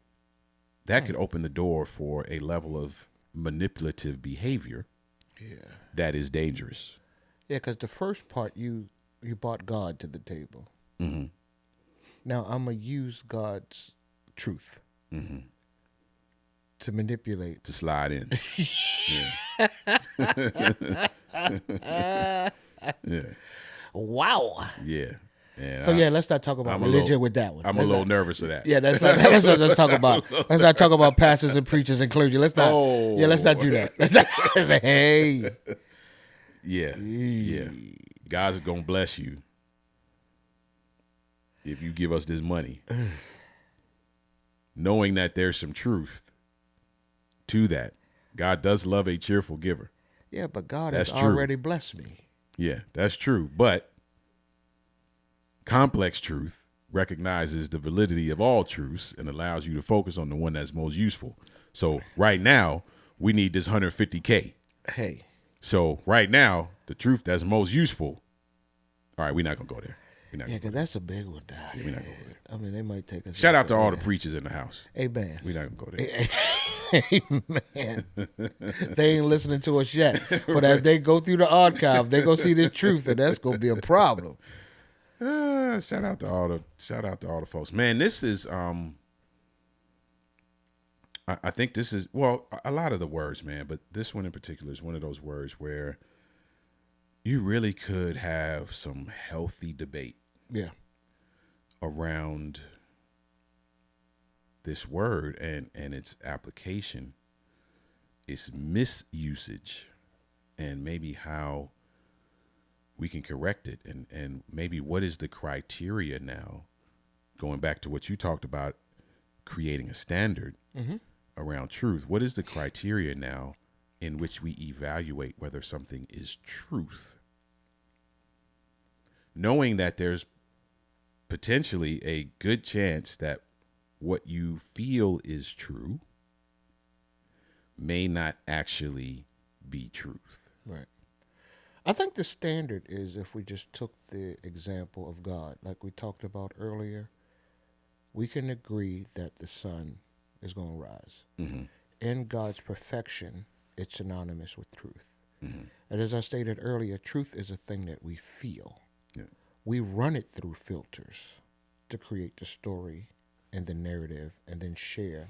S2: open the door for a level of manipulative behavior that is dangerous.
S3: Yeah, because the first part, you brought God to the table.
S2: Mm-hmm.
S3: Now, I'm going to use God's truth to manipulate.
S2: To slide in. Yeah.
S3: Wow.
S2: Yeah. And
S3: So let's not talk about religion with that one.
S2: I'm a little nervous of that.
S3: Yeah, let's not talk about. Let's not talk about pastors and preachers and clergy. Let's not.
S2: Oh.
S3: Yeah, let's not do that. Hey.
S2: Yeah. God's gonna bless you if you give us this money, knowing that there's some truth to that. God does love a cheerful giver.
S3: Yeah, but God
S2: That's
S3: has
S2: true.
S3: already blessed me.
S2: Yeah, that's true. But complex truth recognizes the validity of all truths and allows you to focus on the one that's most useful. So right now, we need this 150K.
S3: Hey.
S2: So right now, the truth that's most useful. All right, we're not gonna go there.
S3: Yeah, because that's a big one.
S2: We're not gonna go there.
S3: I mean, they might take us.
S2: Shout out to all the preachers in the house.
S3: Amen.
S2: We're not gonna go there.
S3: Amen. They ain't listening to us yet, but as they go through the archive, they go see the truth, and that's gonna be a problem.
S2: Shout out to all the folks. Man, this is I think this is, well, a lot of the words, man, but this one in particular is one of those words where you really could have some healthy debate around this word and its application, its misusage, and maybe how we can correct it, and maybe what is the criteria now, going back to what you talked about, creating a standard around truth. What is the criteria now in which we evaluate whether something is truth, knowing that there's potentially a good chance that what you feel is true may not actually be truth.
S3: Right. I think the standard is, if we just took the example of God, like we talked about earlier, we can agree that the sun is going to rise.
S2: Mm-hmm.
S3: In God's perfection, it's synonymous with truth.
S2: Mm-hmm.
S3: And as I stated earlier, truth is a thing that we feel.
S2: Yeah.
S3: We run it through filters to create the story and the narrative and then share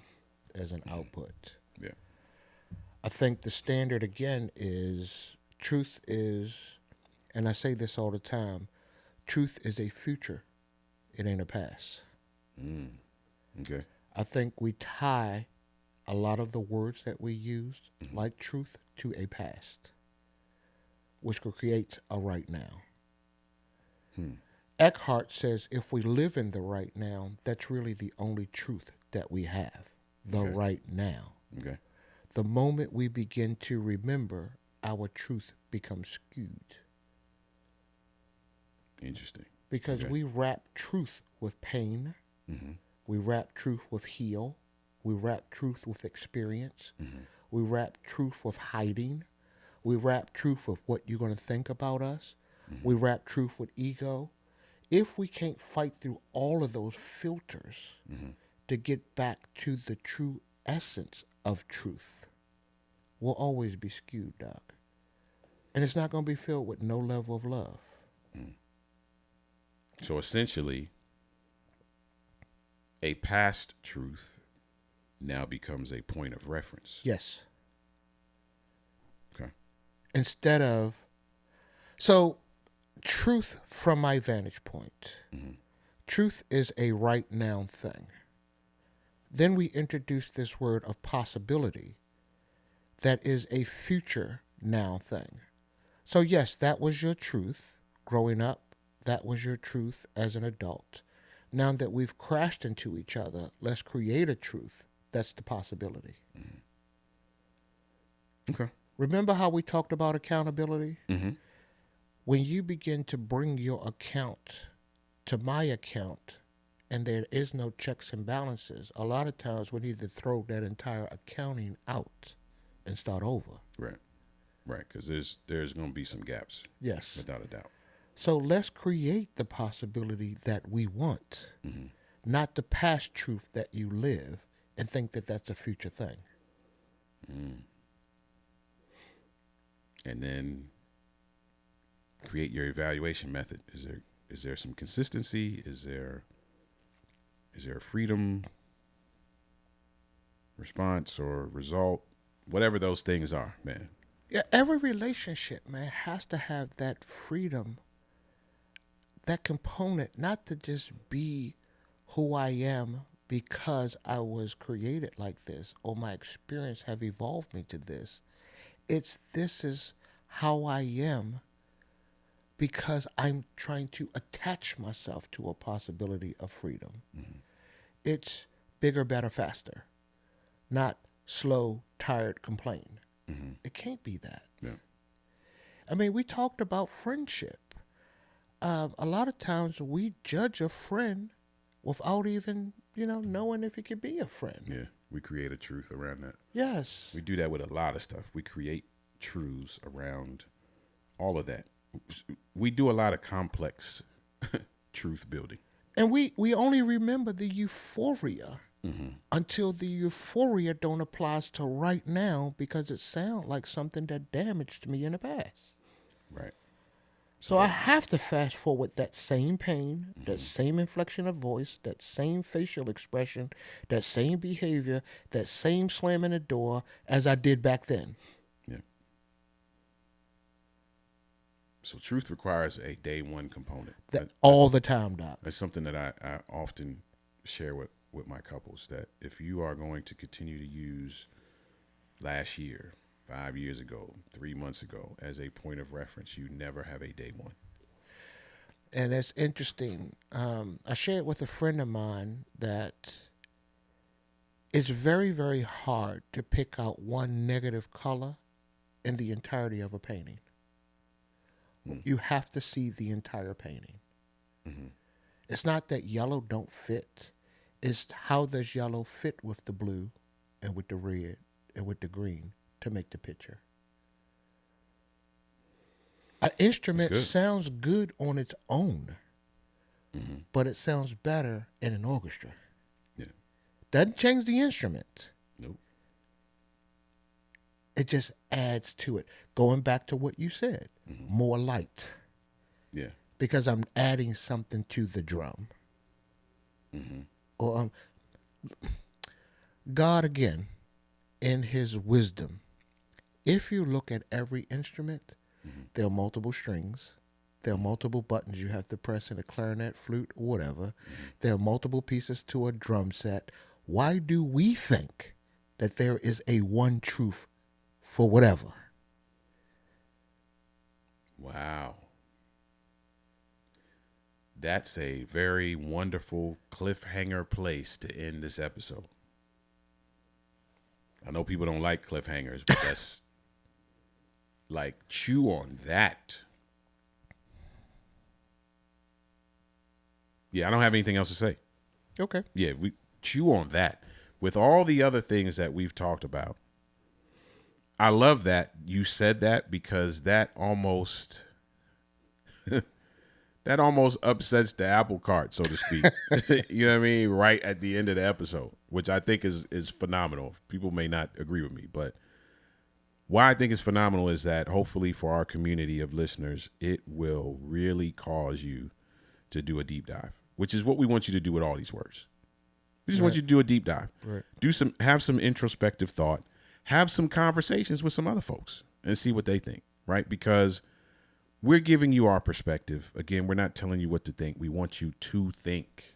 S3: as an output.
S2: Yeah.
S3: I think the standard, again, is truth is, and I say this all the time, truth is a future. It ain't a past.
S2: Okay.
S3: I think we tie a lot of the words that we use, like truth, to a past, which could create a right now. Eckhart says if we live in the right now, that's really the only truth that we have, the right now.
S2: Okay.
S3: The moment we begin to remember, our truth becomes skewed.
S2: Interesting.
S3: Because we wrap truth with pain.
S2: Mm-hmm.
S3: We wrap truth with heal. We wrap truth with experience.
S2: Mm-hmm.
S3: We wrap truth with hiding. We wrap truth with what you're going to think about us. Mm-hmm. We wrap truth with ego. If we can't fight through all of those filters to get back to the true essence of truth, we'll always be skewed, Doc. And it's not going to be filled with no level of love.
S2: So essentially, a past truth now becomes a point of reference.
S3: Yes.
S2: Okay.
S3: Instead of, so truth from my vantage point, truth is a right now thing. Then we introduce this word of possibility that is a future now thing. So yes, that was your truth growing up. That was your truth as an adult. Now that we've crashed into each other, let's create a truth that's the possibility.
S2: Okay.
S3: Remember how we talked about accountability?
S2: Mm-hmm.
S3: When you begin to bring your account to my account and there is no checks and balances, a lot of times we need to throw that entire accounting out and start over.
S2: Right. Right. Because there's going to be some gaps.
S3: Yes.
S2: Without a doubt.
S3: So let's create the possibility that we want, not the past truth that you live and think that that's a future thing.
S2: And then create your evaluation method. Is there some consistency? Is there a freedom response or result? Whatever those things are, man.
S3: Yeah, every relationship, man, has to have that freedom, that component, not to just be who I am because I was created like this or my experience have evolved me to this. This is how I am because I'm trying to attach myself to a possibility of freedom. It's bigger, better, faster, not slow, tired, complain. It can't be that.
S2: Yeah.
S3: I mean, we talked about friendship. A lot of times we judge a friend without even, knowing if he could be a friend.
S2: Yeah. We create a truth around that.
S3: Yes.
S2: We do that with a lot of stuff. We create truths around all of that. We do a lot of complex truth building.
S3: And we only remember the euphoria until the euphoria don't apply to right now because it sounds like something that damaged me in the past.
S2: Right.
S3: So I have to fast forward that same pain, that same inflection of voice, that same facial expression, that same behavior, that same slamming the door as I did back then.
S2: Yeah. So truth requires a day one component.
S3: All the time, Doc.
S2: That's something that I often share with my couples, that if you are going to continue to use last year, 5 years ago, 3 months ago as a point of reference, you never have a day one.
S3: And it's interesting. I shared with a friend of mine that it's very, very hard to pick out one negative color in the entirety of a painting. You have to see the entire painting. It's not that yellow don't fit. It's how does yellow fit with the blue and with the red and with the green to make the picture. An instrument sounds good on its own, but it sounds better in an orchestra.
S2: Yeah.
S3: Doesn't change the instrument.
S2: Nope.
S3: It just adds to it. Going back to what you said, more light.
S2: Yeah.
S3: Because I'm adding something to the drum. Or God, again, in his wisdom, if you look at every instrument, there are multiple strings. There are multiple buttons you have to press in a clarinet, flute, or whatever. There are multiple pieces to a drum set. Why do we think that there is a one truth for whatever?
S2: Wow. That's a very wonderful cliffhanger place to end this episode. I know people don't like cliffhangers, but that's like, chew on that. Yeah, I don't have anything else to say.
S3: Okay.
S2: Yeah, we chew on that. With all the other things that we've talked about, I love that you said that, because that almost that almost upsets the apple cart, so to speak. You know what I mean? Right at the end of the episode, which I think is phenomenal. People may not agree with me, but why I think it's phenomenal is that hopefully for our community of listeners, it will really cause you to do a deep dive, which is what we want you to do with all these words. We just want you to do a deep dive.
S3: Right.
S2: Have some introspective thought, have some conversations with some other folks and see what they think, right? Because we're giving you our perspective. Again, we're not telling you what to think. We want you to think.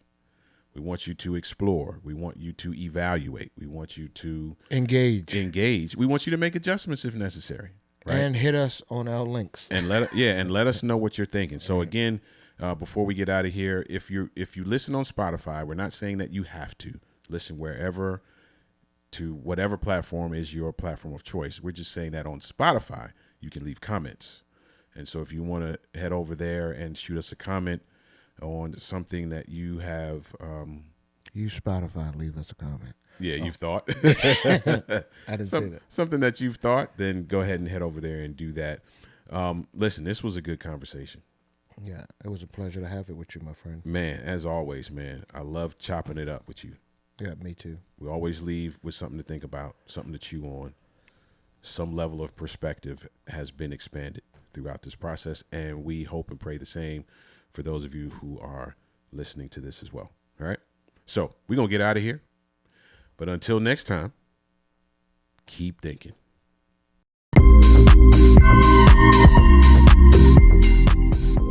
S2: We want you to explore. We want you to evaluate. We want you to engage. We want you to make adjustments if necessary. Right?
S3: And hit us on our links.
S2: And let us know what you're thinking. So again, before we get out of here, if you listen on Spotify, we're not saying that you have to listen wherever, to whatever platform is your platform of choice. We're just saying that on Spotify, you can leave comments. And so if you want to head over there and shoot us a comment on something that you have.
S3: Use Spotify, leave us a comment.
S2: Yeah, you've thought.
S3: I didn't say that.
S2: Something that you've thought, then go ahead and head over there and do that. Listen, this was a good conversation.
S3: Yeah, it was a pleasure to have it with you, my friend.
S2: Man, as always, man, I love chopping it up with you.
S3: Yeah, me too.
S2: We always leave with something to think about, something to chew on. Some level of perspective has been expanded throughout this process, and we hope and pray the same for those of you who are listening to this as well. All right? So we're going to get out of here. But until next time, keep thinking.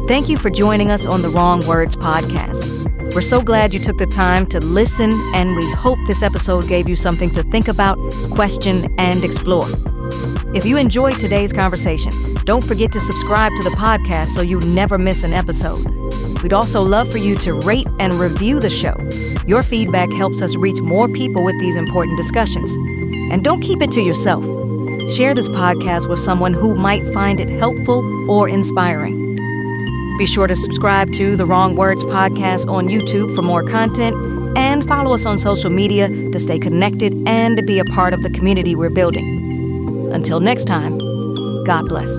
S1: Thank you for joining us on the Wrong Words podcast. We're so glad you took the time to listen, and we hope this episode gave you something to think about, question, and explore. If you enjoyed today's conversation, don't forget to subscribe to the podcast so you never miss an episode. We'd also love for you to rate and review the show. Your feedback helps us reach more people with these important discussions. And don't keep it to yourself. Share this podcast with someone who might find it helpful or inspiring. Be sure to subscribe to the Wrong Words podcast on YouTube for more content, and follow us on social media to stay connected and to be a part of the community we're building. Until next time, God bless.